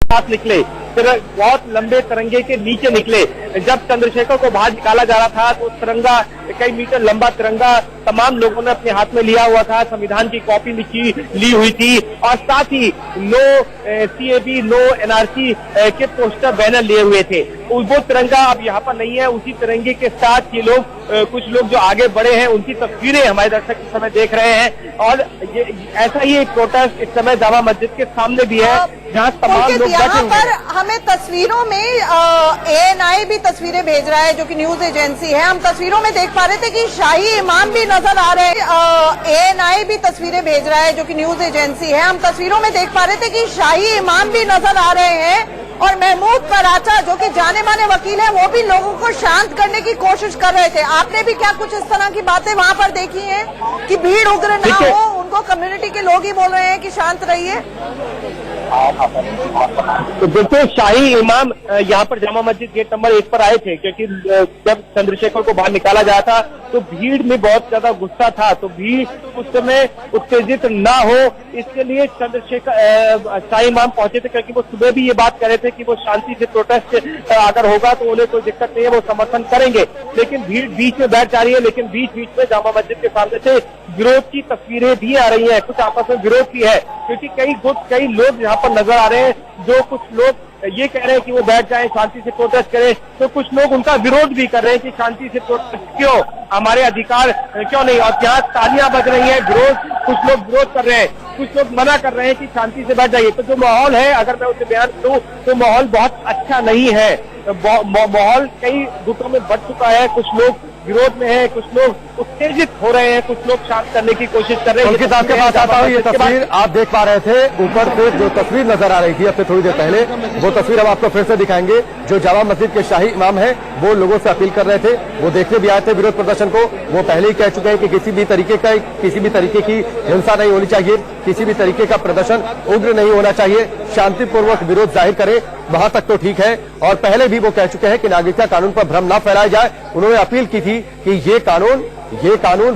साथ निकले, बहुत लंबे तिरंगे के नीचे निकले। जब चंद्रशेखर को बाहर निकाला जा रहा था तो तिरंगा, कई मीटर लंबा तिरंगा तमाम लोगों ने अपने हाथ में लिया हुआ था, संविधान की कॉपी ली हुई थी और साथ ही नो CAB, नो NRC के पोस्टर बैनर लिए हुए थे। वो तिरंगा अब यहाँ पर नहीं है। उसी तिरंगे के साथ ये लोग, कुछ लोग जो आगे बढ़े हैं, उनकी तस्वीरें हमारे दर्शक इस समय देख रहे हैं। और ऐसा ही एक प्रोटेस्ट इस समय जामा मस्जिद के सामने भी है, जहाँ तमाम लोग बैठे हुए हैं। हमें तस्वीरों में ANI भी तस्वीरें भेज रहा है, जो कि न्यूज एजेंसी है। हम तस्वीरों में देख पा रहे थे कि शाही इमाम भी नजर आ रहे हैं। ANI भी तस्वीरें भेज रहा है, जो कि न्यूज एजेंसी है। हम तस्वीरों में देख पा रहे थे कि शाही इमाम भी नजर आ रहे हैं और महमूद पराचा, जो कि जाने माने वकील हैं, वो भी लोगों को शांत करने की कोशिश कर रहे थे। आपने भी क्या कुछ इस तरह की बातें वहां पर देखी हैं कि भीड़ उग्र ना हो? उनको कम्युनिटी के लोग ही बोल रहे हैं कि शांत रहिए। तो बिल्कुल शाही इमाम यहाँ पर जामा मस्जिद गेट नंबर 1 पर आए थे, क्योंकि जब चंद्रशेखर को बाहर निकाला जा था तो भीड़ में बहुत ज्यादा गुस्सा था। तो भीड़ उस समय उत्तेजित ना हो, इसके लिए चंद्रशेखर शाही इमाम पहुंचे थे, क्योंकि वो सुबह भी ये बात कर रहे थे कि वो शांति से प्रोटेस्ट अगर होगा तो उन्हें कोई दिक्कत नहीं है, वो समर्थन करेंगे। लेकिन भीड़ बीच में बैठ जा रही है। लेकिन बीच बीच में जामा मस्जिद के सामने से विरोध की तस्वीरें भी आ रही है। कुछ आपस में विरोध भी है, क्योंकि कई लोग यहाँ पर नजर आ रहे हैं। जो कुछ लोग ये कह रहे हैं कि वो बैठ जाएं, शांति से प्रोटेस्ट करें, तो कुछ लोग उनका विरोध भी कर रहे हैं कि शांति से प्रोटेस्ट क्यों, हमारे अधिकार क्यों नहीं। और यहाँ तालियां बज रही है, कुछ लोग विरोध कर रहे हैं, कुछ लोग मना कर रहे हैं कि शांति से बैठ जाइए। तो जो माहौल है, अगर मैं उसे बयान करूं तो माहौल बहुत अच्छा नहीं है। माहौल कई गुटों में बढ़ चुका है। कुछ लोग विरोध में है, कुछ लोग उत्तेजित हो रहे हैं, कुछ लोग शांत करने की कोशिश कर रहे हैं। उनके साथ के पास आता हूँ। ये तस्वीर आप देख पा रहे थे, ऊपर से जो तस्वीर नजर आ रही थी अब से थोड़ी देर पहले, वो तस्वीर हम आपको फिर से दिखाएंगे। जो जामा मस्जिद के शाही इमाम है, वो लोगों से अपील कर रहे थे, वो देखने भी आए थे विरोध प्रदर्शन को। वो पहले ही कह चुके हैं कि किसी भी तरीके की हिंसा नहीं होनी चाहिए, किसी भी तरीके का प्रदर्शन उग्र नहीं होना चाहिए, शांतिपूर्वक विरोध जाहिर करे, वहां तक तो ठीक है। और पहले भी वो कह चुके हैं कि नागरिकता कानून पर भ्रम न फैलाया जाए। उन्होंने अपील की थी कि ये कानून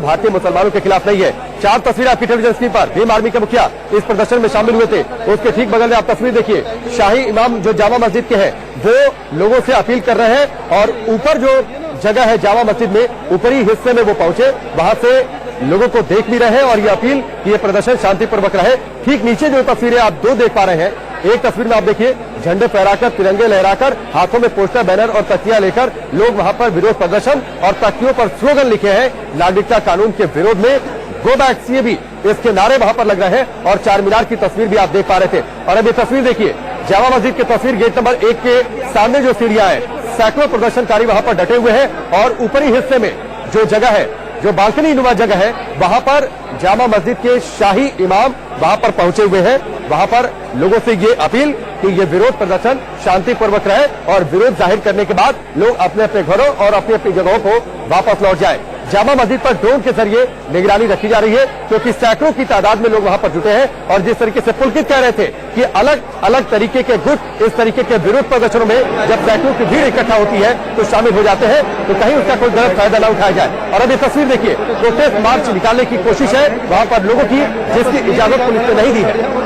भारतीय मुसलमानों के खिलाफ नहीं है। 4 तस्वीरें आपकी टेलीविजन स्क्रीन पर। भीम आर्मी के मुखिया इस प्रदर्शन में शामिल हुए थे, उसके ठीक बगल में आप तस्वीर देखिए। शाही इमाम जो जामा मस्जिद के हैं, वो लोगों से अपील कर रहे हैं और ऊपर जो जगह है जामा मस्जिद में, ऊपरी हिस्से में वो पहुंचे, वहां से लोगों को देख भी रहे और ये अपील कि ये प्रदर्शन शांतिपूर्वक रहे। ठीक नीचे जो तस्वीरें आप 2 देख पा रहे हैं, एक तस्वीर में आप देखिए झंडे फहराकर, तिरंगे लहराकर, हाथों में पोस्टर, बैनर और तख्तियां लेकर लोग वहां पर विरोध प्रदर्शन और तख्तियों पर स्लोगन लिखे हैं नागरिकता कानून के विरोध में। गो बैक CAB, इसके नारे वहां पर लग रहे हैं। और चार मीनार की तस्वीर भी आप देख पा रहे थे। और अब ये तस्वीर देखिए जामा मस्जिद की तस्वीर, गेट नंबर 1 के सामने जो सीढ़ियां हैं, सैकड़ों प्रदर्शनकारी वहां पर डटे हुए हैं और ऊपरी हिस्से में जो जगह है, जो बालकनी नुमा जगह है, वहां पर जामा मस्जिद के शाही इमाम वहां पर पहुंचे हुए हैं। वहां पर लोगों से ये अपील कि ये विरोध प्रदर्शन शांतिपूर्वक रहे और विरोध जाहिर करने के बाद लोग अपने अपने घरों और अपनी अपनी जगहों को वापस लौट जाए। जामा मस्जिद पर ड्रोन के जरिए निगरानी रखी जा रही है, क्योंकि सैकड़ों की तादाद में लोग वहां पर जुटे हैं। और जिस तरीके से पुलकित कह रहे थे कि अलग अलग तरीके के गुट इस तरीके के विरोध प्रदर्शनों में जब सैकड़ों की भीड़ इकट्ठा होती है तो शामिल हो जाते हैं, तो कहीं उसका कोई गलत फायदा न उठाया जाए। और अब ये तस्वीर देखिए, प्रोटेस्ट मार्च निकालने की कोशिश है वहां पर लोगों की, जिसकी इजाजत पुलिस ने नहीं दी है।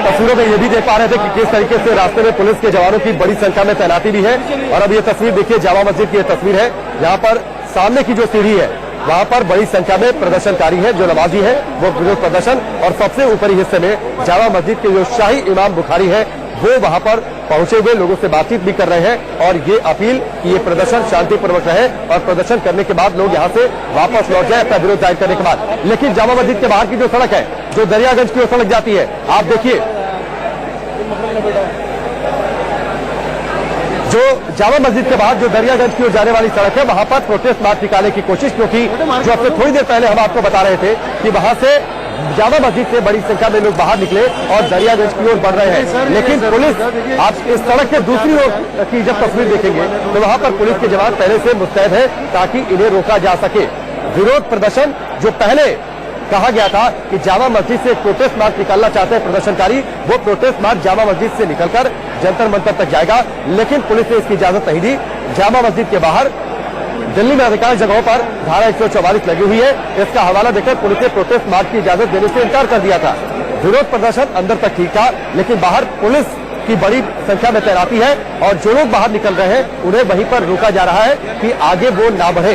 तस्वीरों में ये भी देख पा रहे थे कि किस तरीके से रास्ते में पुलिस के जवानों की बड़ी संख्या में तैनाती भी है। और अब ये तस्वीर देखिए, जामा मस्जिद की ये तस्वीर है, यहाँ पर सामने की जो सीढ़ी है वहां पर बड़ी संख्या में प्रदर्शनकारी है, जो नमाजी है वो विरोध प्रदर्शन, और सबसे ऊपरी हिस्से में जामा मस्जिद के जो शाही इमाम बुखारी है वो वहां पर पहुंचे हुए लोगों से बातचीत भी कर रहे हैं और ये अपील कि ये प्रदर्शन शांतिपूर्वक रहे और प्रदर्शन करने के बाद लोग यहां से वापस लौट जाए अपना विरोध जाहिर करने के बाद। लेकिन जामा मस्जिद के बाहर की जो सड़क है, जो दरियागंज की ओर सड़क जाती है, आप देखिए जो जामा मस्जिद के बाद जो दरियागंज की ओर जाने वाली सड़क है, वहां पर प्रोटेस्ट मार्च निकालने की कोशिश, क्योंकि जो अब से थोड़ी देर पहले हम आपको बता रहे थे कि वहां से जामा मस्जिद से बड़ी संख्या में लोग बाहर निकले और दरियागंज की ओर बढ़ रहे हैं। लेकिन पुलिस, आप इस सड़क के दूसरी ओर की जब तस्वीर देखेंगे तो वहां पर पुलिस के जवान पहले से मुस्तैद है ताकि इन्हें रोका जा सके। विरोध प्रदर्शन जो पहले कहा गया था कि जामा मस्जिद से एक प्रोटेस्ट मार्च निकालना चाहते हैं प्रदर्शनकारी, वो प्रोटेस्ट मार्च जामा मस्जिद से निकलकर जंतर मंतर तक जाएगा, लेकिन पुलिस ने इसकी इजाजत नहीं दी। जामा मस्जिद के बाहर दिल्ली में अधिकांश जगहों पर धारा 144 लगी हुई है। इसका हवाला देकर पुलिस ने प्रोटेस्ट मार्च की इजाजत देने से इनकार कर दिया था। विरोध प्रदर्शन अंदर तक ठीक था, लेकिन बाहर पुलिस की बड़ी संख्या में तैनाती है और जो लोग बाहर निकल रहे हैं उन्हें वहीं पर रोका जा रहा है कि आगे वो ना बढ़े।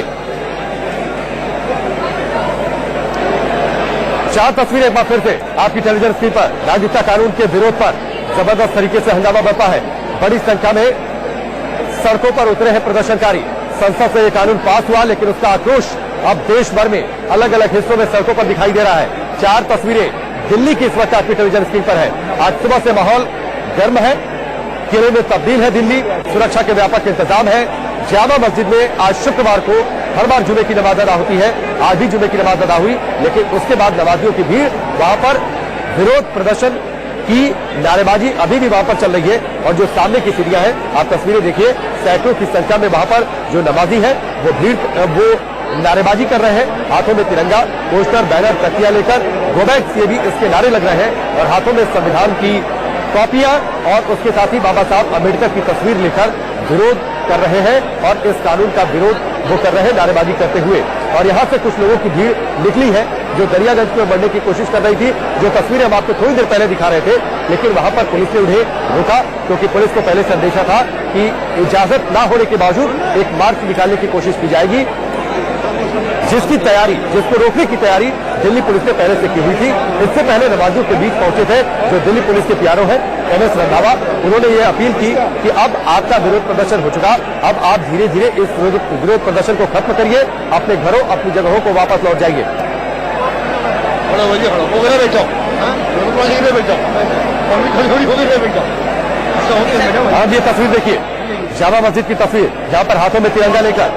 चार तस्वीरें एक बार फिर से आपकी टेलीविजन स्क्रीन पर। नागरिकता कानून के विरोध पर जबरदस्त तरीके से हंगामा बरपा है। बड़ी संख्या में सड़कों पर उतरे हैं प्रदर्शनकारी। संसद से ये कानून पास हुआ, लेकिन उसका आक्रोश अब देश भर में अलग अलग हिस्सों में सड़कों पर दिखाई दे रहा है। चार तस्वीरें दिल्ली की इस वक्त आपकी टेलीविजन स्क्रीन पर है। आज सुबह से माहौल गर्म है, किले में तब्दील है दिल्ली, सुरक्षा के व्यापक इंतजाम है। जामा मस्जिद में आज शुक्रवार को हर बार जुमे की नमाज अदा होती है, आज भी जुमे की नमाज अदा हुई, लेकिन उसके बाद नमाजियों की भीड़ वहां पर विरोध प्रदर्शन की नारेबाजी अभी भी वहां पर चल रही है। और जो सामने की सीढ़ियां हैं, आप तस्वीरें देखिए, सैकड़ों की संख्या में वहां पर जो नमाजी है वो नारेबाजी कर रहे हैं। हाथों में तिरंगा, पोस्टर, बैनर, तख्तियां लेकर गो बैक से भी इसके नारे लग रहे हैं और हाथों में संविधान की कॉपियां और उसके साथ ही बाबा साहब अम्बेडकर की तस्वीर लेकर विरोध कर रहे हैं और इस कानून का विरोध वो कर रहे हैं नारेबाजी करते हुए। और यहाँ से कुछ लोगों की भीड़ निकली है जो दरियागंज की ओर बढ़ने की कोशिश कर रही थी। जो तस्वीरें हम आपको थोड़ी देर पहले दिखा रहे थे, लेकिन वहां पर पुलिस ने उन्हें रोका, क्योंकि पुलिस को पहले से अंदेशा था कि इजाजत न होने के बावजूद एक मार्च निकालने की कोशिश की जाएगी, जिसको रोकने की तैयारी दिल्ली पुलिस ने पहले से की हुई थी। इससे पहले नमाजियों के बीच पहुंचे थे जो दिल्ली पुलिस के पीआरओ हैं, MS रंधावा। उन्होंने ये अपील की कि अब आपका विरोध प्रदर्शन हो चुका, अब आप धीरे धीरे इस विरोध प्रदर्शन को खत्म करिए, अपने घरों अपनी जगहों को वापस लौट जाइए। अब ये तस्वीर देखिए, जामा मस्जिद की तस्वीर, जहां पर हाथों में तिरंगा लेकर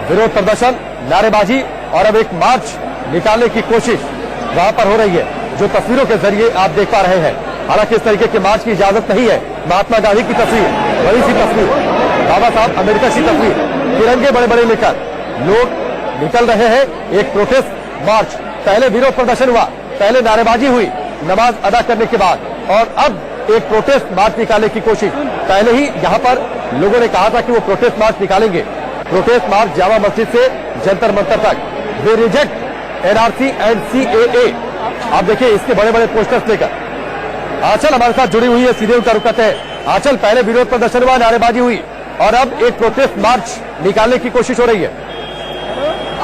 विरोध प्रदर्शन, नारेबाजी और अब एक मार्च निकालने की कोशिश वहां पर हो रही है, जो तस्वीरों के जरिए आप देख पा रहे हैं। हालांकि इस तरीके के मार्च की इजाजत नहीं है। महात्मा गांधी की तस्वीर, बड़ी सी तस्वीर, बाबा साहब अम्बेडकर की तस्वीर, तिरंगे बड़े बड़े लेकर लोग निकल रहे हैं। एक प्रोटेस्ट मार्च, पहले विरोध प्रदर्शन हुआ, पहले नारेबाजी हुई नमाज अदा करने के बाद, और अब एक प्रोटेस्ट मार्च निकालने की कोशिश। पहले ही यहाँ पर लोगों ने कहा था कि वो प्रोटेस्ट मार्च निकालेंगे। प्रोटेस्ट मार्च जामा मस्जिद से जंतर मंतर तक, वे रिजेक्ट NRC एंड CAA। आप देखिए इसके बड़े बड़े पोस्टर्स लेकर। आंचल हमारे साथ जुड़ी हुई है, सीधे उनका रुख करते हैं। आंचल, पहले विरोध प्रदर्शन हुआ, नारेबाजी हुई और अब एक प्रोटेस्ट मार्च निकालने की कोशिश हो रही है।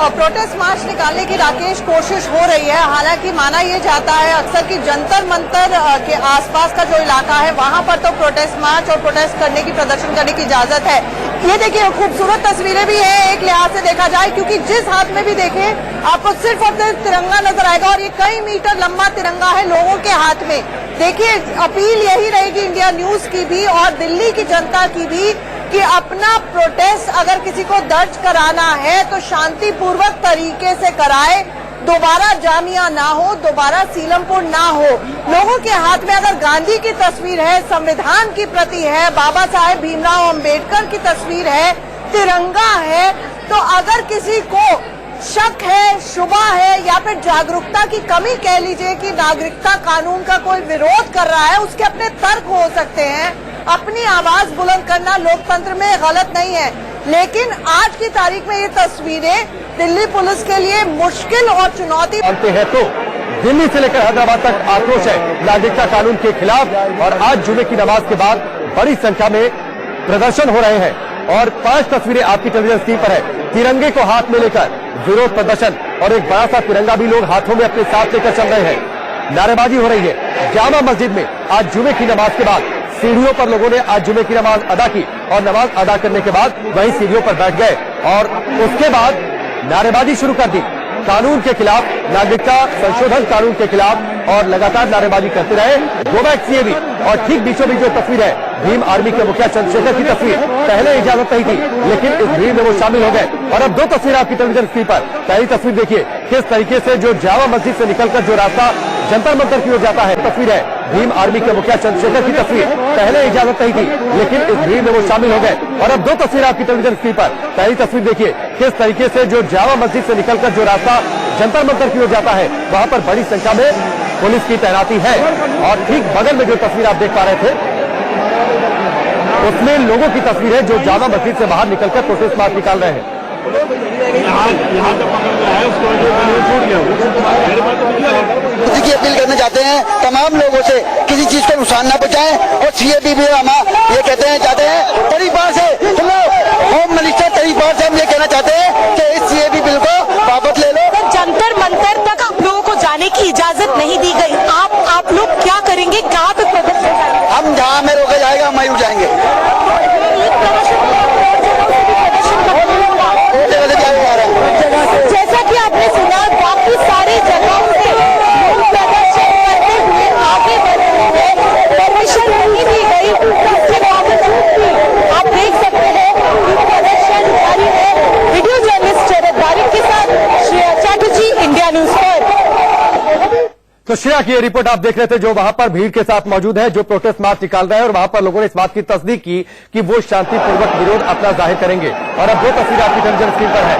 प्रोटेस्ट मार्च निकालने की राकेश कोशिश हो रही है। हालांकि माना यह जाता है अक्सर कि जंतर मंतर के आसपास का जो इलाका है वहां पर तो प्रोटेस्ट मार्च और प्रोटेस्ट करने की, प्रदर्शन करने की इजाजत है। ये देखिए खूबसूरत तस्वीरें भी है एक लिहाज से देखा जाए, क्योंकि जिस हाथ में भी देखें आपको सिर्फ और सिर्फ तिरंगा नजर आएगा और ये कई मीटर लंबा तिरंगा है लोगों के हाथ में। देखिए अपील यही रहेगी इंडिया न्यूज की भी और दिल्ली की जनता की भी कि अपना प्रोटेस्ट अगर किसी को दर्ज कराना है तो शांतिपूर्वक तरीके से कराए, दोबारा जामिया ना हो, दोबारा सीलमपुर ना हो। लोगों के हाथ में अगर गांधी की तस्वीर है, संविधान की प्रति है, बाबा साहेब भीमराव अंबेडकर की तस्वीर है, तिरंगा है, तो अगर किसी को शक है, शुबा है या फिर जागरूकता की कमी कह लीजिए कि नागरिकता कानून का कोई विरोध कर रहा है, उसके अपने तर्क हो सकते हैं। अपनी आवाज बुलंद करना लोकतंत्र में गलत नहीं है, लेकिन आज की तारीख में ये तस्वीरें दिल्ली पुलिस के लिए मुश्किल और चुनौती मानते हैं। तो दिल्ली से लेकर हैदराबाद तक आक्रोश है नागरिकता कानून के खिलाफ और आज जुमे की नमाज के बाद बड़ी संख्या में प्रदर्शन हो रहे हैं। और 5 तस्वीरें आपकी टेलीविजन स्क्रीन पर है, तिरंगे को हाथ में लेकर विरोध प्रदर्शन और एक बड़ा सा तिरंगा भी लोग हाथों में अपने साथ लेकर चल रहे हैं। नारेबाजी हो रही है। जामा मस्जिद में आज जुमे की नमाज के बाद सीढ़ियों पर लोगों ने आज जुमे की नमाज अदा की और नमाज अदा करने के बाद वहीं सीढ़ियों पर बैठ गए और उसके बाद नारेबाजी शुरू कर दी कानून के खिलाफ, नागरिकता संशोधन कानून के खिलाफ, और लगातार नारेबाजी करते रहे। गो बैक सीएबी और ठीक बीचों बीच जो तस्वीर है भीम आर्मी के मुखिया चंद्रशेखर की तस्वीर, पहले इजाजत नहीं थी लेकिन इस भीड़ में वो शामिल हो गए। और अब 2 तस्वीर आपकी टेलीविजन स्क्रीन पर। पहली तस्वीर देखिए किस तरीके से जो जामा मस्जिद से निकलकर जो रास्ता जंतर मंतर की ओर जाता है। तस्वीर है भीम आर्मी के मुखिया चंद्रशेखर की तस्वीर। पहले इजाजत नहीं थी, लेकिन इस भीड़ में वो शामिल हो गए। और अब दो तस्वीर आपकी टेलीविजन स्क्रीन पर। पहली तस्वीर देखिए किस तरीके से जो जामा मस्जिद से निकलकर जो रास्ता जंतर मंतर की ओर जाता है, वहां पर बड़ी संख्या में पुलिस की तैनाती है। और ठीक बगल में जो तस्वीर आप देख पा रहे थे, उसमें लोगों की तस्वीर है जो जामा मस्जिद से बाहर निकलकर प्रोटेस्ट मार्च निकाल रहे हैं। किसी की अपील करना चाहते हैं तमाम लोगों से किसी चीज को नुकसान न पहुंचाएं। और सीएबी भी हम ये कहते हैं चाहते हैं तरीका से होम मिनिस्टर तरीका से हम ये कहना चाहते हैं कि इस सीएबी बिल को वापस ले लो। जंतर मंतर तक आप लोगों को जाने की इजाजत नहीं दी गई। आप लोग क्या करेंगे, कहाँ पे प्रदर्शन? हम जहाँ हमें रोका जाएगा हम वहीं जाएंगे। जैसा कि आपने सुना, काफी सारी जगहों से लोग प्रदर्शन करते हुए आगे बढ़ रहे हैं। परमिशन नहीं दी गई, इसके बावजूद भी आप देख सकते हैं कि प्रदर्शन जारी है। वीडियो जर्नलिस्ट शरद बारिक के साथ श्रेया चैटर्जी, इंडिया न्यूज पर। तो श्रेया की ये रिपोर्ट आप देख रहे थे, जो वहां पर भीड़ के साथ मौजूद है, जो प्रोटेस्ट मार्च निकाल रहे हैं। और वहां पर लोगों ने इस बात की तस्दीक की कि वो शांतिपूर्वक विरोध अपना जाहिर करेंगे। और अब दो तस्वीर आपकी टेलीविजन स्क्रीन पर है।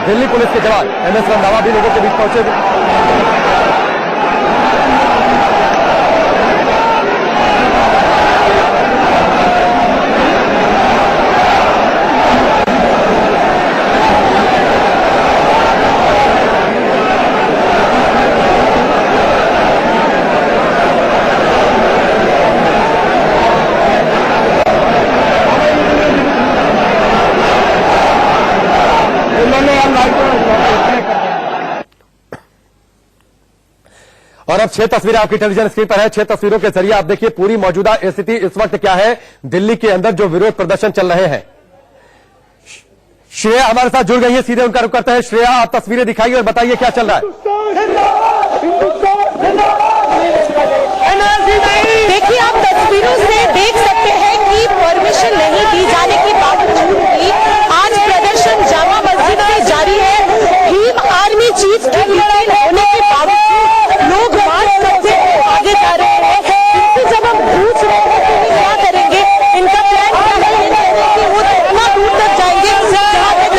दिल्ली पुलिस के जवान MS रंधावा भी लोगों के बीच पहुंचे। और अब 6 तस्वीरें आपकी टेलीविजन स्क्रीन पर है। 6 तस्वीरों के जरिए आप देखिए पूरी मौजूदा स्थिति इस वक्त क्या है दिल्ली के अंदर जो विरोध प्रदर्शन चल रहे हैं। श्रेया हमारे साथ जुड़ गई है, सीधे उनका रुख करते हैं। श्रेया, आप तस्वीरें दिखाइए और बताइए क्या चल रहा है। देखिए, आप तस्वीरों से देख सकते हैं कि परमिशन नहीं दी जाने के बावजूद भी आज प्रदर्शन जामा मस्जिद से जारी है। भीम आर्मी चीफ की डिटेन होने के बावजूद लोग मार्च करते आगे जा रहे हैं। इनसे जब हम पूछ रहे हैं कि क्या करेंगे, इनका प्लान क्या है कि वो कितना दूर तक जाएंगे, जहाँ तक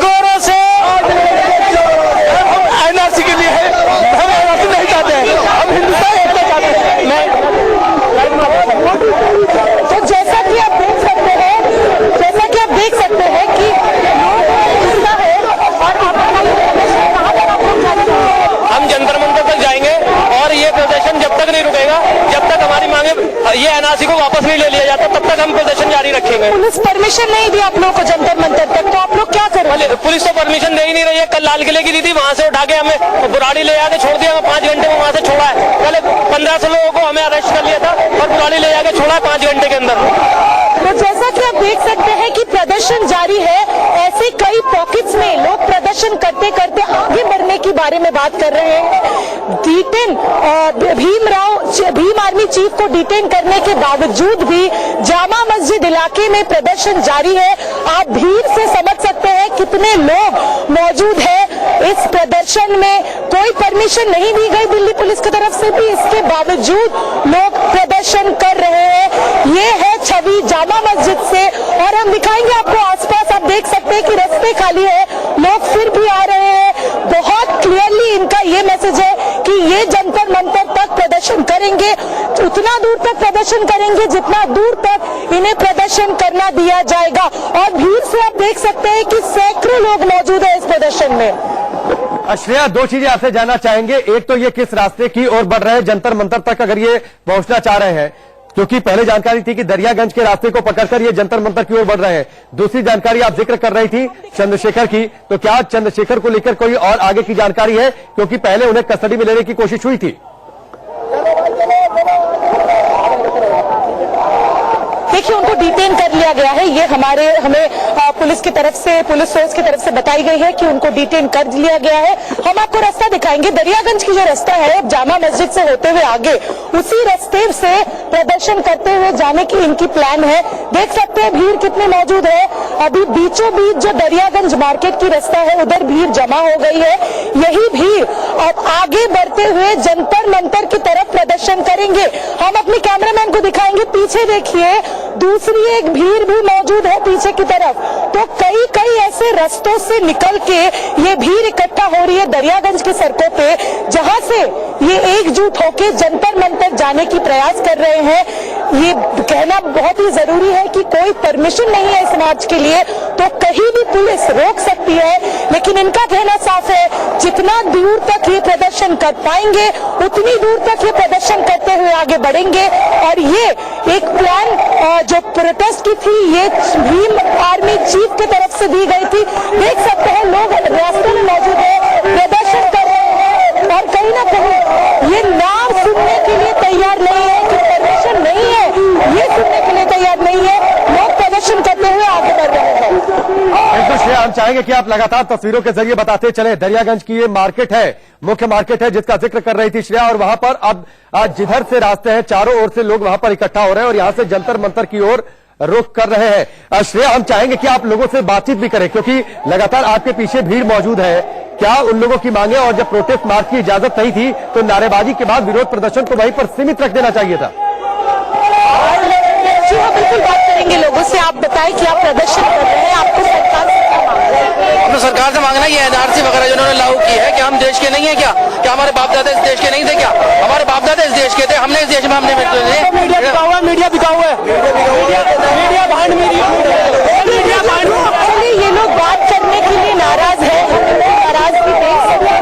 गौरव से एनआरसी के लिए हम एनआरसी नहीं चाहते हैं, हम हिंदुस्तान एकता चाहते हैं। तो जैसा कि आप देख सकते हैं कि लोग गुस्सा है। और आप कहाँ तक आप लोग जाने हम जंतर मंतर तक जाएंगे और ये प्रदर्शन जब तक नहीं रुकेगा, जब तक हमारी मांगे ये एनआरसी को वापस नहीं ले लिया जाता, तब तक हम प्रदर्शन जारी रखेंगे। पुलिस परमिशन नहीं दी आप लोग को जंतर मंतर तक, तो आप लोग क्या करेंगे? पुलिस तो परमिशन दे ही नहीं रही है। कल लाल किले की दी थी, वहां से उठा के हमें बुराड़ी ले जाके छोड़ दिया। 5 घंटे में वहां से छोड़ा है। कल 1500 लोगों को हमें अरेस्ट कर लिया था और बुराड़ी ले जाके छोड़ा है 5 घंटे के अंदर। तो जैसा कि आप देख सकते हैं कि प्रदर्शन जारी है। ऐसे कई पॉकेट्स में लोग प्रदर्शन करते करते आगे बढ़ने के बारे में बात कर रहे हैं। डिटेन भीम आर्मी चीफ को डिटेन करने के बावजूद भी जामा मस्जिद इलाके में प्रदर्शन जारी है। आप भीड़ से समझ सकते हैं कितने लोग मौजूद हैं इस प्रदर्शन में। कोई परमिशन नहीं दी गई दिल्ली पुलिस की तरफ से भी, इसके बावजूद लोग प्रदर्शन कर रहे हैं। ये है छवि जामा मस्जिद से। और हम दिखाएंगे आपको आसपास, आप देख सकते हैं कि रास्ते खाली है, लोग फिर भी आ रहे हैं। बहुत क्लियरली इनका ये मैसेज है कि ये जंतर मंतर तक प्रदर्शन करेंगे, उतना दूर तक प्रदर्शन करेंगे जितना दूर तक इन्हें प्रदर्शन करना दिया जाएगा। और भीड़ से आप देख सकते हैं कि सैकड़ों लोग मौजूद है इस प्रदर्शन में। श्रेया, 2 चीजें आपसे जानना चाहेंगे। एक तो ये किस रास्ते की ओर बढ़ रहे हैं जंतर मंतर तक, अगर ये पहुंचना चाह रहे हैं, क्योंकि पहले जानकारी थी कि दरियागंज के रास्ते को पकड़कर ये जंतर मंतर की ओर बढ़ रहे हैं। दूसरी जानकारी आप जिक्र कर रही थी चंद्रशेखर की, तो क्या चंद्रशेखर को लेकर कोई और आगे की जानकारी है? क्योंकि पहले उन्हें कस्टडी में लेने की कोशिश हुई थी। देखिए उनको डिटेन कर लिया गया है। ये हमें पुलिस की तरफ से, पुलिस सोर्स की तरफ से बताई गई है कि उनको डिटेन कर लिया गया है। हम आपको रास्ता दिखाएंगे। दरियागंज की जो रास्ता है जामा मस्जिद से होते हुए आगे, उसी रास्ते से प्रदर्शन करते हुए जाने की इनकी प्लान है। देख सकते हैं भीड़ कितनी मौजूद है। अभी बीचों बीच जो दरियागंज मार्केट की रास्ता है उधर भीड़ जमा हो गई है। यही भीड़ अब आगे बढ़ते हुए जंतर मंतर की तरफ प्रदर्शन करेंगे। हम अपने कैमरामैन को दिखाएंगे। पीछे देखिए दूसरी एक भीड़ भी मौजूद है पीछे की तरफ। तो कई ऐसे रास्तों से निकल के ये भीड़ इकट्ठा हो रही है दरियागंज की सड़कों पे, जहां से ये एकजुट होकर जंतर मंतर जाने की प्रयास कर रहे हैं। ये कहना बहुत ही जरूरी है कि कोई परमिशन नहीं है इस मार्च के लिए, तो कहीं भी पुलिस रोक सकती है। लेकिन इनका कहना साफ है, जितना दूर तक ये प्रदर्शन कर पाएंगे उतनी दूर तक ये प्रदर्शन करते हुए आगे बढ़ेंगे। और ये एक प्लान जो प्रोटेस्ट की थी, ये भीम आर्मी चीफ की तरफ से दी गई थी। देख सकते हैं लोग रास्ते में मौजूद है, प्रदर्शन कर रहे हैं और कहीं ना कहीं ये नाम सुनने के लिए तैयार नहीं है कि परमिशन नहीं है, ये सुनने के लिए तैयार नहीं है। लोग प्रदर्शन करते हुए आगे बढ़ रहे हैं। हम चाहेंगे कि आप लगातार तस्वीरों के जरिए बताते चले। दरियागंज की ये मार्केट है, मुख्य मार्केट है जिसका जिक्र कर रही थी श्रेया, और वहां पर अब जिधर से रास्ते हैं चारों ओर से लोग वहां पर इकट्ठा हो रहे हैं और यहां से जंतर मंतर की ओर रुख कर रहे हैं। श्रेया, हम चाहेंगे कि आप लोगों से बातचीत भी करें क्योंकि लगातार आपके पीछे भीड़ मौजूद है। क्या उन लोगों की मांगे, और जब प्रोटेस्ट मार्च की इजाजत नहीं थी तो नारेबाजी के बाद विरोध प्रदर्शन को वहीं पर सीमित रख देना चाहिए था? जी हाँ, बिल्कुल बात करेंगे लोगों से। आप बताएं कि आप प्रदर्शन कर रहे हैं, आपको सरकार से क्या मांगना है? अपने सरकार से मांगना ये एनआरसी वगैरह जिन्होंने लागू की है, क्या हम देश के नहीं है? क्या हमारे बाप दादा इस देश के नहीं थे? क्या हमारे बाप दादा इस देश के थे? हमने इस देश में हमने मीडिया बिका हुआ है, मीडिया बिका हुआ है, मीडिया भांड चलिए, ये लोग बात करने के लिए नाराज है, नाराज भी देख सकते हैं,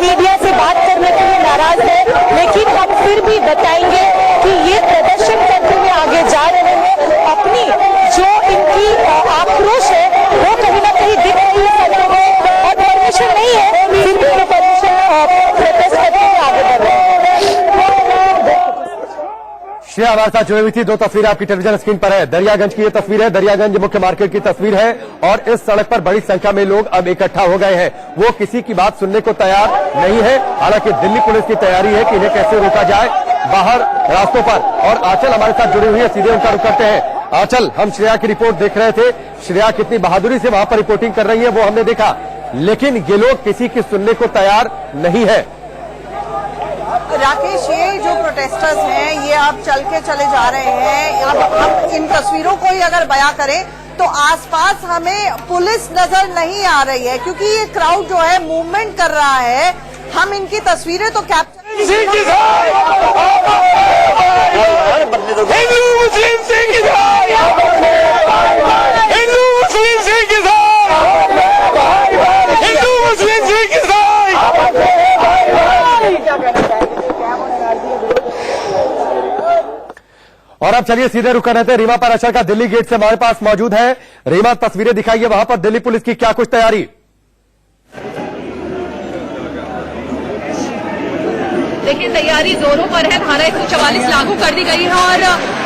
मीडिया से बात करने के लिए नाराज है। लेकिन हम फिर भी बताएंगे कि ये प्रदर्शन करते हुए आगे जा रहे हैं। अपनी जो इनकी आक्रोश है वो कहीं ना कहीं दिख रही है सड़कों में, और परमिशन नहीं है फिर भी ये प्रोटेस्ट करते हुए आगे बढ़ रहे हैं। श्रेया हमारे साथ जुड़ी हुई थी। दो तस्वीरें आपकी टेलीविजन स्क्रीन पर है। दरियागंज की ये तस्वीर है, दरियागंज मुख्य मार्केट की तस्वीर है, और इस सड़क पर बड़ी संख्या में लोग अब इकट्ठा हो गए हैं। वो किसी की बात सुनने को तैयार नहीं है। हालांकि दिल्ली पुलिस की तैयारी है कि इन्हें कैसे रोका जाए बाहर रास्तों पर। और आंचल हमारे साथ जुड़ी हुई है, सीधे उनका रुख करते हैं। आंचल, हम श्रेया की रिपोर्ट देख रहे थे। श्रेया कितनी बहादुरी से वहां पर रिपोर्टिंग कर रही है वो हमने देखा, लेकिन ये लोग किसी की सुनने को तैयार नहीं है। राकेश, ये जो प्रोटेस्टर्स हैं ये अब चल के चले जा रहे हैं। अब हम इन तस्वीरों को ही अगर बयां करें तो आसपास हमें पुलिस नजर नहीं आ रही है क्योंकि ये क्राउड जो है मूवमेंट कर रहा है। हम इनकी तस्वीरें तो कैप्चर और अब चलिए सीधे रुक कर रहते हैं रीमा पाराशर का दिल्ली गेट से हमारे पास मौजूद है। रीमा, तस्वीरें दिखाइए वहां पर दिल्ली पुलिस की क्या कुछ तैयारी? देखिए, तैयारी जोरों पर है। धारा 144 लागू कर दी गई है और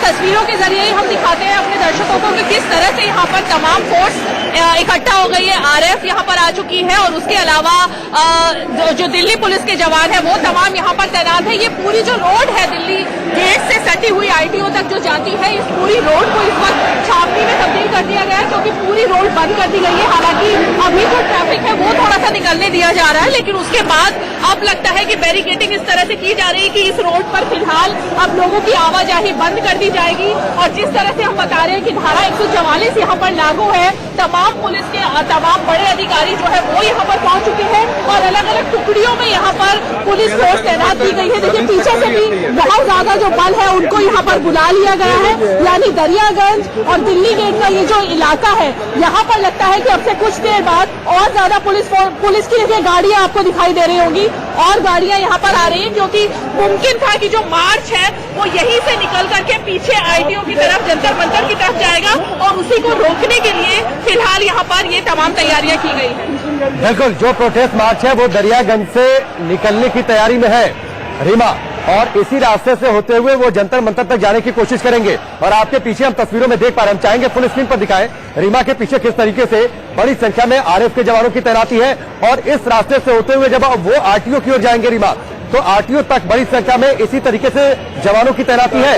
तस्वीरों के जरिए ही हम दिखाते हैं अपने दर्शकों को कि किस तरह से यहाँ पर तमाम फोर्स इकट्ठा हो गई है। आरएएफ यहाँ पर आ चुकी है और उसके अलावा जो दिल्ली पुलिस के जवान है वो तमाम यहाँ पर तैनात है। ये पूरी जो रोड है दिल्ली गेट से सटी हुई आईटीओ तक जो जाती है, इस पूरी रोड को इस वक्त छावनी में तब्दील कर दिया गया है क्योंकि पूरी रोड बंद कर दी गई है। हालांकि अभी जो ट्रैफिक है वो थोड़ा सा निकलने दिया जा रहा है, लेकिन उसके बाद अब लगता है कि बैरिकेडिंग इस तरह से की जा रही है कि इस रोड पर फिलहाल अब लोगों की आवाजाही बंद कर दी जाएगी। और जिस तरह से हम बता रहे हैं कि धारा 144 यहाँ पर लागू है, तमाम पुलिस के तमाम बड़े अधिकारी जो है वो यहाँ पर पहुंच चुके हैं और अलग अलग टुकड़ियों में यहाँ पर पुलिस फोर्स तैनात की गई है। देखिए, पीछे से भी बहुत ज्यादा जो बल है उनको यहाँ पर बुला लिया गया है। यानी दरियागंज और दिल्ली गेट का ये जो इलाका है, यहाँ पर लगता है कि अब से कुछ देर बाद और ज्यादा पुलिस की देखिए गाड़ियां आपको दिखाई दे रही होंगी और गाड़ियां यहाँ पर आ रही है क्योंकि मुमकिन था कि जो मार्च है वो यहीं से निकल करके पीछे आईटीओ की तरफ, जंतर मंतर की तरफ जाएगा और उसी को रोकने के लिए फिलहाल यहाँ पर ये तमाम तैयारियां की गई हैं। बिल्कुल, जो प्रोटेस्ट मार्च है वो दरियागंज से निकलने की तैयारी में है। रीमा, और इसी रास्ते से होते हुए वो जंतर मंतर तक जाने की कोशिश करेंगे। और आपके पीछे हम तस्वीरों में देख पा रहे हैं, हम चाहेंगे फुल स्क्रीन पर दिखाएं रीमा के पीछे किस तरीके से बड़ी संख्या में आरएएफ के जवानों की तैनाती है। और इस रास्ते से होते हुए जब वो आरटीओ की ओर जाएंगे रीमा, तो आरटीओ तक बड़ी संख्या में इसी तरीके से जवानों की तैनाती है।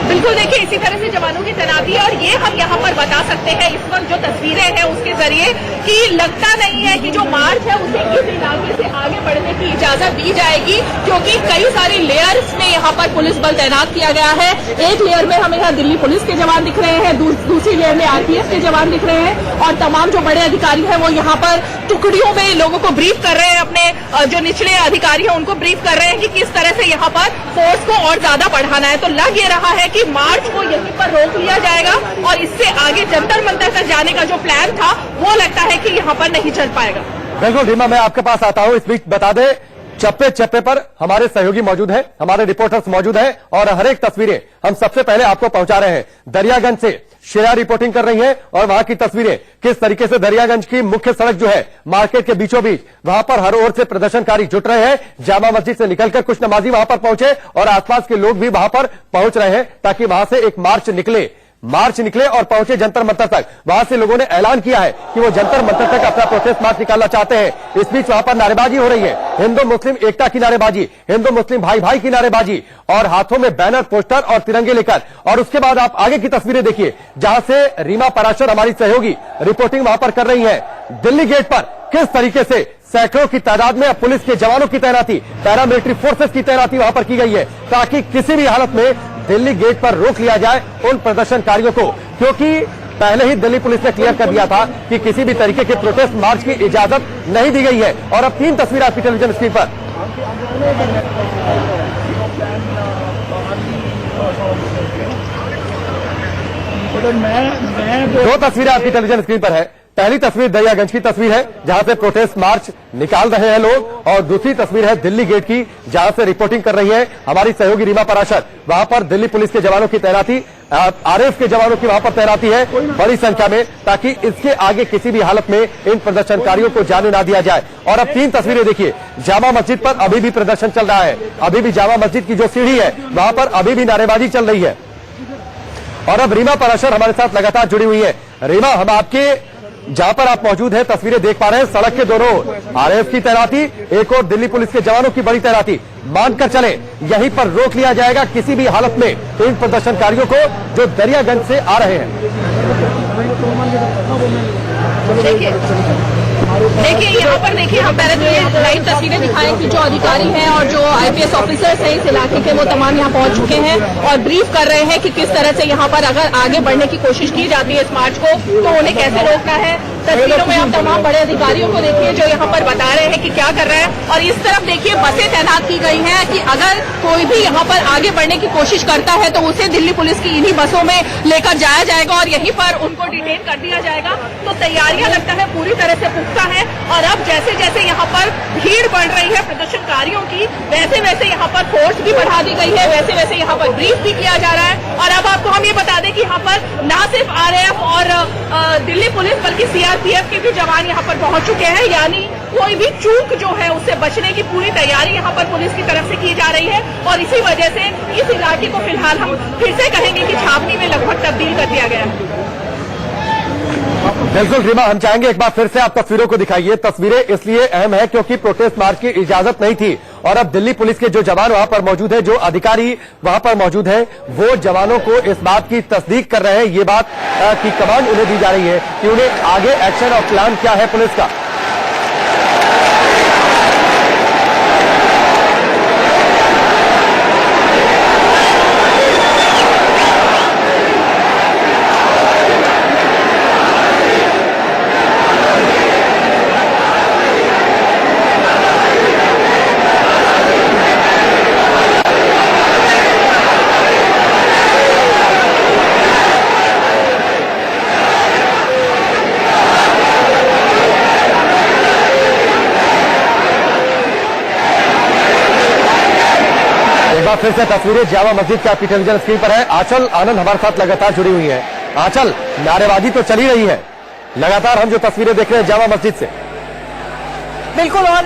बिल्कुल, देखिए इसी तरह से जवानों की तैनाती है। और ये हम यहाँ पर बता सकते हैं इस वक्त जो तस्वीरें हैं उसके जरिए कि लगता नहीं है कि जो मार्च है उसे इस इलाके से आगे बढ़ने की इजाजत दी जाएगी, क्योंकि कई सारी लेयर्स में यहाँ पर पुलिस बल तैनात किया गया है। एक लेयर में हमें यहाँ दिल्ली पुलिस के जवान दिख रहे हैं, दूसरी लेयर में आरपीएफ के जवान दिख रहे हैं और तमाम जो बड़े अधिकारी हैं वो यहाँ पर टुकड़ियों में लोगों को ब्रीफ कर रहे हैं। अपने जो निचले अधिकारी हैं उनको ब्रीफ कर रहे हैं कि किस तरह से यहाँ पर फोर्स को और ज्यादा बढ़ाना है। तो लग ये रहा है कि मार्च को यहीं पर रोक लिया जाएगा और इससे आगे जंतर मंतर तक जाने का जो प्लान था वो लगता है कि यहाँ पर नहीं चल पाएगा। बिल्कुल रीमा, मैं आपके पास आता हूं। इस बीच बता दें, चप्पे चप्पे पर हमारे सहयोगी मौजूद हैं, हमारे रिपोर्टर्स मौजूद हैं और हर एक तस्वीरें हम सबसे पहले आपको पहुंचा रहे हैं। दरियागंज से श्रेया रिपोर्टिंग कर रही है और वहां की तस्वीरें किस तरीके से दरियागंज की मुख्य सड़क जो है मार्केट के बीचों बीच, वहां पर हर ओर से प्रदर्शनकारी जुट रहे हैं। जामा मस्जिद से निकलकर कुछ नमाजी वहां पर पहुंचे और आसपास के लोग भी वहां पर पहुंच रहे हैं ताकि वहां से एक मार्च निकले और पहुंचे जंतर मंतर तक। वहां से लोगों ने ऐलान किया है कि वो जंतर मंतर तक अपना प्रोटेस्ट मार्च निकालना चाहते हैं। इस बीच वहां पर नारेबाजी हो रही है, हिंदू मुस्लिम एकता की नारेबाजी, हिंदू मुस्लिम भाई भाई की नारेबाजी और हाथों में बैनर, पोस्टर और तिरंगे लेकर। और उसके बाद आप आगे की तस्वीरें देखिए जहां से रीमा पराशर हमारी सहयोगी रिपोर्टिंग वहां पर कर रही है। दिल्ली गेट पर किस तरीके से सैकड़ों की तादाद में पुलिस के जवानों की तैनाती, पैरामिलिट्री फोर्सेस की तैनाती वहां पर की गई है ताकि किसी भी हालत में दिल्ली गेट पर रोक लिया जाए उन प्रदर्शनकारियों को, क्योंकि पहले ही दिल्ली पुलिस ने क्लियर कर दिया था कि किसी भी तरीके के प्रोटेस्ट मार्च की इजाजत नहीं दी गई है। और अब 3 तस्वीरें आपकी टेलीविजन स्क्रीन पर। दो तस्वीरें आपकी टेलीविजन स्क्रीन पर है। पहली तस्वीर दरियागंज की तस्वीर है जहां से प्रोटेस्ट मार्च निकाल रहे हैं लोग और दूसरी तस्वीर है दिल्ली गेट की जहां से रिपोर्टिंग कर रही है हमारी सहयोगी रीमा पराशर। वहां पर दिल्ली पुलिस के जवानों की तैनाती, आरएएफ के जवानों की वहां पर तैनाती है बड़ी संख्या में ताकि इसके आगे किसी भी हालत में इन प्रदर्शनकारियों को जाने ना दिया जाए। और अब 3 तस्वीरें देखिए, जामा मस्जिद पर अभी भी प्रदर्शन चल रहा है, अभी भी जामा मस्जिद की जो सीढ़ी है वहां पर अभी भी नारेबाजी चल रही है। और अब रीमा पराशर हमारे साथ लगातार जुड़ी हुई है। रीमा, हम आपके जहां पर आप मौजूद हैं तस्वीरें देख पा रहे हैं, सड़क के दोनों आरएएफ की तैनाती, एक और दिल्ली पुलिस के जवानों की बड़ी तैनाती। मानकर चले यहीं पर रोक लिया जाएगा किसी भी हालत में इन प्रदर्शनकारियों को जो दरियागंज से आ रहे हैं। देखिए यहाँ पर देखिए, हम पहले तो ये लाइव तस्वीरें दिखाएं कि जो अधिकारी हैं और जो आईपीएस ऑफिसर्स हैं इस इलाके के वो तमाम यहाँ पहुंच चुके हैं और ब्रीफ कर रहे हैं कि किस तरह से यहाँ पर अगर आगे बढ़ने की कोशिश की जाती है इस मार्च को तो उन्हें कैसे रोकना है। तस्वीरों में आप तमाम बड़े अधिकारियों को देखिए जो यहाँ पर बता रहे हैं कि क्या कर रहे हैं। और इस तरफ देखिए बसें तैनात की गई हैं कि अगर कोई भी यहाँ पर आगे बढ़ने की कोशिश करता है तो उसे दिल्ली पुलिस की इन्हीं बसों में लेकर जाया जाएगा और यहीं पर उनको डिटेन कर दिया जाएगा। तो तैयारियां लगता है पूरी तरह से पुख्ता है और अब जैसे जैसे यहाँ पर भीड़ बढ़ रही है प्रदर्शनकारियों की, वैसे वैसे यहाँ पर फोर्स भी बढ़ा दी गई है, वैसे वैसे यहाँ पर ब्रीफ भी किया जा रहा है। और अब आपको हम ये बता दें कि यहाँ पर न सिर्फ आरएएफ और दिल्ली पुलिस बल्कि सीआरपीएफ के भी जवान यहाँ पर पहुंच चुके हैं, यानी कोई भी चूक जो है उससे बचने की पूरी तैयारी यहाँ पर पुलिस की तरफ से की जा रही है। और इसी वजह से इस इलाके को फिलहाल हम फिर से कहेंगे कि छावनी में लगभग तब्दील कर दिया गया है। बिल्कुल रीमा, हम चाहेंगे एक बार फिर से आप तस्वीरों को दिखाइए। तस्वीरें इसलिए अहम है क्योंकि प्रोटेस्ट मार्च की इजाजत नहीं थी और अब दिल्ली पुलिस के जो जवान वहां पर मौजूद है, जो अधिकारी वहां पर मौजूद है, वो जवानों को इस बात की तस्दीक कर रहे हैं, ये बात की कमांड उन्हें दी जा रही है कि उन्हें आगे एक्शन और प्लान क्या है पुलिस का। फिर से तस्वीरें जामा मस्जिद की आपकी टेलीविजन स्क्रीन पर है। आंचल आनंद हमारे साथ लगातार जुड़ी हुई है। आंचल, नारेबाजी तो चली रही है लगातार, हम जो तस्वीरें देख रहे हैं जामा मस्जिद से। बिल्कुल। और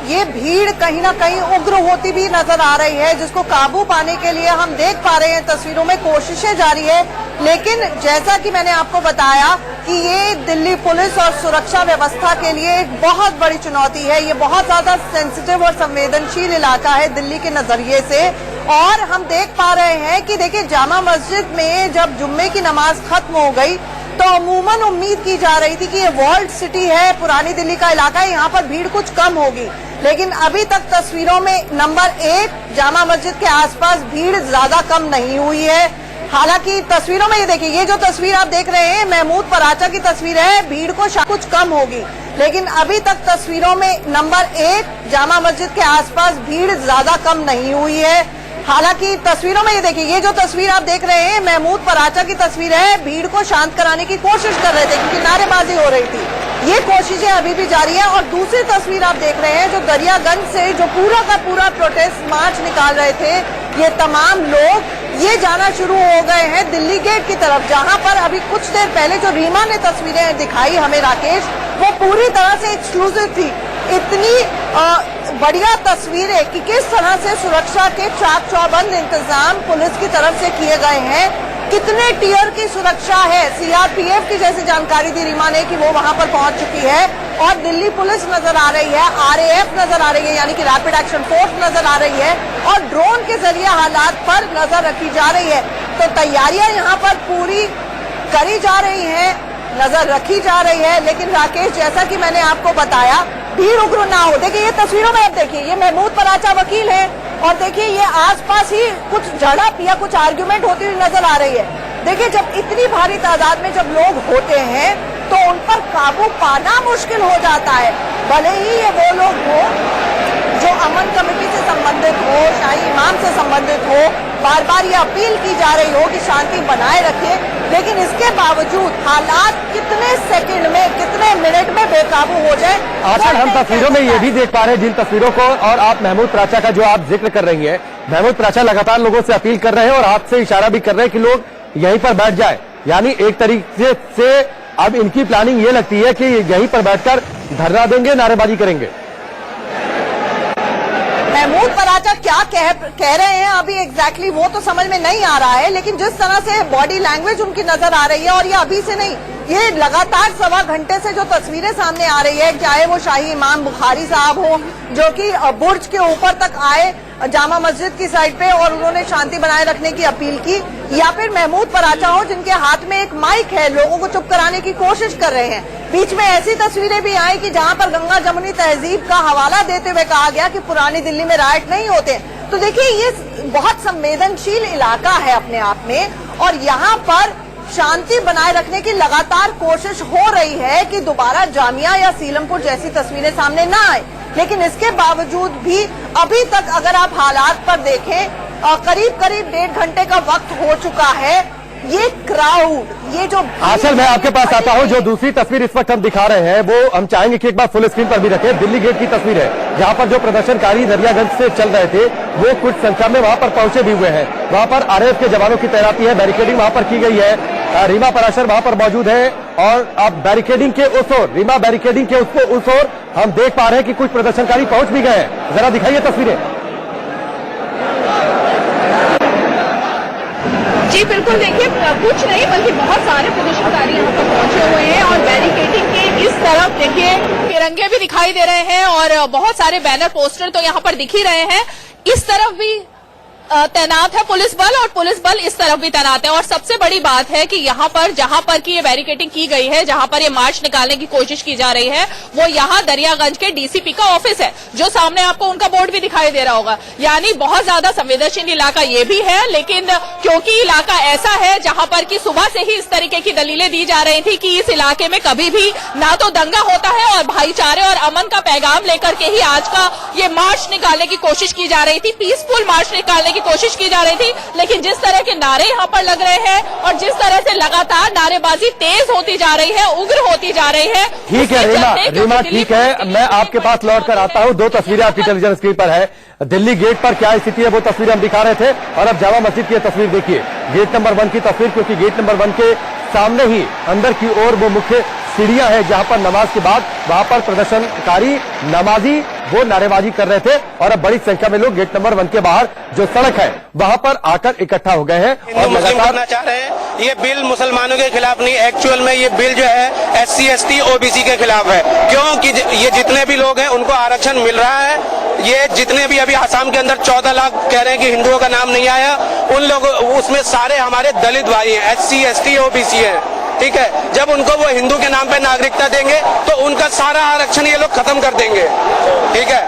ये भीड़ कहीं ना कहीं उग्र होती भी नजर आ रही है, जिसको काबू पाने के लिए हम देख पा रहे हैं तस्वीरों में कोशिशें जारी है। लेकिन जैसा कि मैंने आपको बताया कि ये दिल्ली पुलिस और सुरक्षा व्यवस्था के लिए एक बहुत बड़ी चुनौती है। ये बहुत ज्यादा सेंसिटिव और संवेदनशील इलाका है दिल्ली के नजरिए से। और हम देख पा रहे हैं कि देखिए, जामा मस्जिद में जब जुम्मे की नमाज खत्म हो गई तो अमूमन उम्मीद की जा रही थी कि ये वर्ल्ड सिटी है, पुरानी दिल्ली का इलाका है, यहाँ पर भीड़ कुछ कम होगी। लेकिन अभी तक तस्वीरों में नंबर 1 जामा मस्जिद के आसपास भीड़ ज्यादा कम नहीं हुई है। हालांकि तस्वीरों में ये देखिए, ये जो तस्वीर आप देख रहे हैं महमूद पराचा की तस्वीर है, भीड़ को कुछ कम होगी। लेकिन अभी तक तस्वीरों में नंबर 1 जामा मस्जिद के आसपास भीड़ ज्यादा कम नहीं हुई है। हालांकि तस्वीरों में ये देखिए, ये जो तस्वीर आप देख रहे हैं महमूद पराचा की तस्वीर है, भीड़ को शांत कराने की कोशिश कर रहे थे क्योंकि नारेबाजी हो रही थी। ये कोशिशें अभी भी जारी है। और दूसरी तस्वीर आप देख रहे हैं जो दरियागंज से जो पूरा का पूरा प्रोटेस्ट मार्च निकाल रहे थे, ये तमाम लोग ये जाना शुरू हो गए हैं दिल्ली गेट की तरफ, जहां पर अभी कुछ देर पहले जो रीमा ने तस्वीरें दिखाई हमें राकेश, वो पूरी तरह से एक्सक्लूसिव थी। इतनी बढ़िया तस्वीरें कि किस तरह से सुरक्षा के चाक चौबंद इंतजाम पुलिस की तरफ से किए गए हैं, कितने टीयर की सुरक्षा है। सीआरपीएफ की जैसी जानकारी दी रीमा ने कि वो वहां पर पहुंच चुकी है और दिल्ली पुलिस नजर आ रही है, आरएएफ नजर आ रही है यानी कि रैपिड एक्शन फोर्स नजर आ रही है और ड्रोन के जरिए हालात पर नजर रखी जा रही है। तो तैयारियां यहाँ पर पूरी करी जा रही हैं, नजर रखी जा रही है। लेकिन राकेश, जैसा कि मैंने आपको बताया, भीड़ उग्र ना हो। देखिए ये तस्वीरों में, अब देखिए ये महमूद पराचा वकील है और देखिए ये आसपास ही कुछ झड़प या कुछ आर्ग्यूमेंट होती हुई नजर आ रही है। देखिए जब इतनी भारी तादाद में जब लोग होते हैं तो उन पर काबू पाना मुश्किल हो जाता है। भले ही ये वो लोग हो जो अमन कमेटी से संबंधित हो, शाही इमाम से संबंधित हो, बार बार ये अपील की जा रही हो कि शांति बनाए रखें, लेकिन इसके बावजूद हालात कितने सेकंड में, कितने मिनट में बेकाबू हो जाए। आजकल हम तस्वीरों में ये भी देख पा रहे हैं जिन तस्वीरों को, और आप महमूद पराचा का जो आप जिक्र कर रही हैं, महमूद पराचा लगातार लोगों से अपील कर रहे हैं और हाथ से इशारा भी कर रहे हैं कि लोग यहीं पर बैठ जाए। यानी एक तरीके से अब इनकी प्लानिंग ये लगती है कि यहीं पर बैठकर धरना देंगे, नारेबाजी करेंगे। महमूद पराचा क्या कह रहे हैं अभी एग्जैक्टली वो तो समझ में नहीं आ रहा है, लेकिन जिस तरह से बॉडी लैंग्वेज उनकी नजर आ रही है, और ये अभी से नहीं, ये लगातार 1.25 घंटे से जो तस्वीरें सामने आ रही है, चाहे वो शाही इमाम बुखारी साहब हो जो कि बुर्ज के ऊपर तक आए जामा मस्जिद की साइड पे और उन्होंने शांति बनाए रखने की अपील की, या फिर महमूद पराचा हो जिनके हाथ में एक माइक है, लोगों को चुप कराने की कोशिश कर रहे हैं। बीच में ऐसी तस्वीरें भी आई कि जहां पर गंगा जमुनी तहजीब का हवाला देते हुए कहा गया कि पुरानी दिल्ली में राइट नहीं होते। तो देखिए ये बहुत संवेदनशील इलाका है अपने आप में, और यहाँ पर शांति बनाए रखने की लगातार कोशिश हो रही है कि दोबारा जामिया या सीलमपुर जैसी तस्वीरें सामने ना आए। लेकिन इसके बावजूद भी अभी तक अगर आप हालात पर देखें, करीब 1.5 घंटे का वक्त हो चुका है। ये क्राउड, ये जो आचल, मैं आपके पास आता हूं। जो दूसरी तस्वीर इस वक्त हम दिखा रहे हैं वो हम चाहेंगे कि एक बार फुल स्क्रीन पर भी रखें। दिल्ली गेट की तस्वीर है जहां पर जो प्रदर्शनकारी दरियागंज से चल रहे थे वो कुछ संख्या में वहां पर पहुंचे भी हुए हैं। वहां पर आरएएफ के जवानों की तैनाती है, बैरिकेडिंग वहां पर की गई है। रीमा पराशर वहां पर मौजूद है और अब बैरिकेडिंग के उस ओर, रीमा बैरिकेडिंग के उस ओर हम देख पा रहे हैं कि कुछ प्रदर्शनकारी पहुंच भी गए हैं। जरा दिखाइए तस्वीरें। जी बिल्कुल, देखिए कुछ नहीं बल्कि बहुत सारे प्रदर्शनकारी यहाँ पर पहुंचे हुए हैं और बैरिकेडिंग के इस तरफ देखिए तिरंगे भी दिखाई दे रहे हैं और बहुत सारे बैनर पोस्टर तो यहाँ पर दिख ही रहे हैं। इस तरफ भी तैनात है पुलिस बल और पुलिस बल इस तरफ भी तैनात है। और सबसे बड़ी बात है कि यहाँ पर जहां पर की ये बैरिकेडिंग की गई है, जहां पर ये मार्च निकालने की कोशिश की जा रही है, वो यहाँ दरियागंज के डीसीपी का ऑफिस है, जो सामने आपको उनका बोर्ड भी दिखाई दे रहा होगा। यानी बहुत ज्यादा संवेदनशील इलाका ये भी है, लेकिन क्योंकि इलाका ऐसा है जहां पर की सुबह से ही इस तरीके की दलीलें दी जा रही थी कि इस इलाके में कभी भी ना तो दंगा होता है और भाईचारे और अमन का पैगाम लेकर के ही आज का ये मार्च निकालने की कोशिश की जा रही थी, पीसफुल मार्च निकालने की कोशिश की जा रही थी। लेकिन जिस तरह के नारे यहाँ पर लग रहे हैं और जिस तरह से लगातार नारेबाजी तेज होती जा रही है, उग्र होती जा रही है। ठीक है रीमा ठीक है, मैं आपके पास लौट कर आता हूँ। 2 तस्वीरें आपकी टेलीविजन स्क्रीन पर है। दिल्ली गेट पर क्या स्थिति है वो तस्वीरें हम दिखा रहे थे, और अब जामा मस्जिद की तस्वीर देखिए, गेट नंबर 1 की तस्वीर, क्योंकि गेट नंबर 1 के सामने ही अंदर की ओर वो मुख्य सीढ़ियां हैं जहां पर नमाज के बाद वहां पर प्रदर्शनकारी नमाजी वो नारेबाजी कर रहे थे और अब बड़ी संख्या में लोग गेट नंबर 1 के बाहर जो सड़क है वहां पर आकर इकट्ठा हो गए हैं और मुस्लिम करना चाह रहे हैं। ये बिल मुसलमानों के खिलाफ नहीं, एक्चुअल में ये बिल जो है SC ST OBC के खिलाफ है, क्योंकि ये जितने भी लोग हैं उनको आरक्षण मिल रहा है। ये जितने भी अभी आसाम के अंदर 14 लाख कह रहे हैं कि हिंदुओं का नाम नहीं आया, उन लोगों उसमें सारे हमारे दलित भाई हैं, SC ST OBC है, ठीक है। जब उनको वो हिंदू के नाम पे नागरिकता देंगे तो उनका सारा आरक्षण ये लोग खत्म कर देंगे, ठीक है।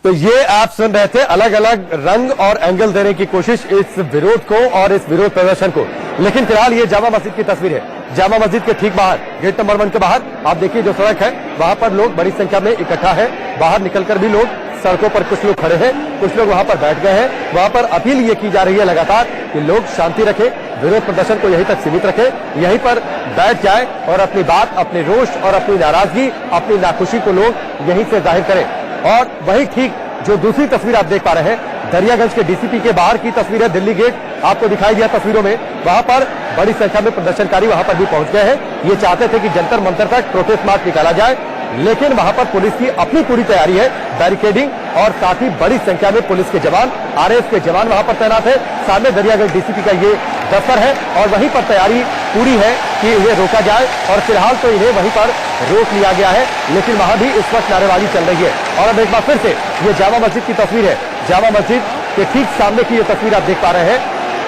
तो ये आप सुन रहे थे अलग अलग रंग और एंगल देने की कोशिश इस विरोध को और इस विरोध प्रदर्शन को। लेकिन फिलहाल ये जामा मस्जिद की तस्वीर है, जामा मस्जिद के ठीक बाहर गेट नंबर 1 के बाहर आप देखिए जो सड़क है वहां पर लोग बड़ी संख्या में इकट्ठा है। बाहर निकलकर भी लोग सड़कों पर, कुछ लोग खड़े हैं, कुछ लोग वहां पर बैठ गए हैं। वहां पर अपील ये की जा रही है लगातार कि लोग शांति रखें, विरोध प्रदर्शन को यहीं तक सीमित रखें, यहीं पर बैठ जाए और अपनी बात, अपने रोष और अपनी नाराजगी, अपनी नाखुशी को लोग यहीं से जाहिर करें। और वही ठीक जो दूसरी तस्वीर आप देख पा रहे हैं दरियागंज के DCP के बाहर की तस्वीर है, दिल्ली गेट आपको दिखाई दिया तस्वीरों में। वहां पर बड़ी संख्या में प्रदर्शनकारी वहां पर भी पहुंच गए हैं। ये चाहते थे कि जंतर मंतर तक प्रोटेस्ट मार्च निकाला जाए, लेकिन वहां पर पुलिस की अपनी पूरी तैयारी है, बैरिकेडिंग और साथ ही बड़ी संख्या में पुलिस के जवान, RAF के जवान वहां पर तैनात है। सामने दरियागंज DCP का ये दफ्तर है और वहीं पर तैयारी पूरी है कि इन्हें रोका जाए और फिलहाल तो इन्हें वहीं पर रोक लिया गया है, लेकिन वहां भी इस वक्त नारेबाजी चल रही है। और अब एक बार फिर से ये जामा मस्जिद की तस्वीर है, जामा मस्जिद के ठीक सामने की ये तस्वीर आप देख पा रहे हैं।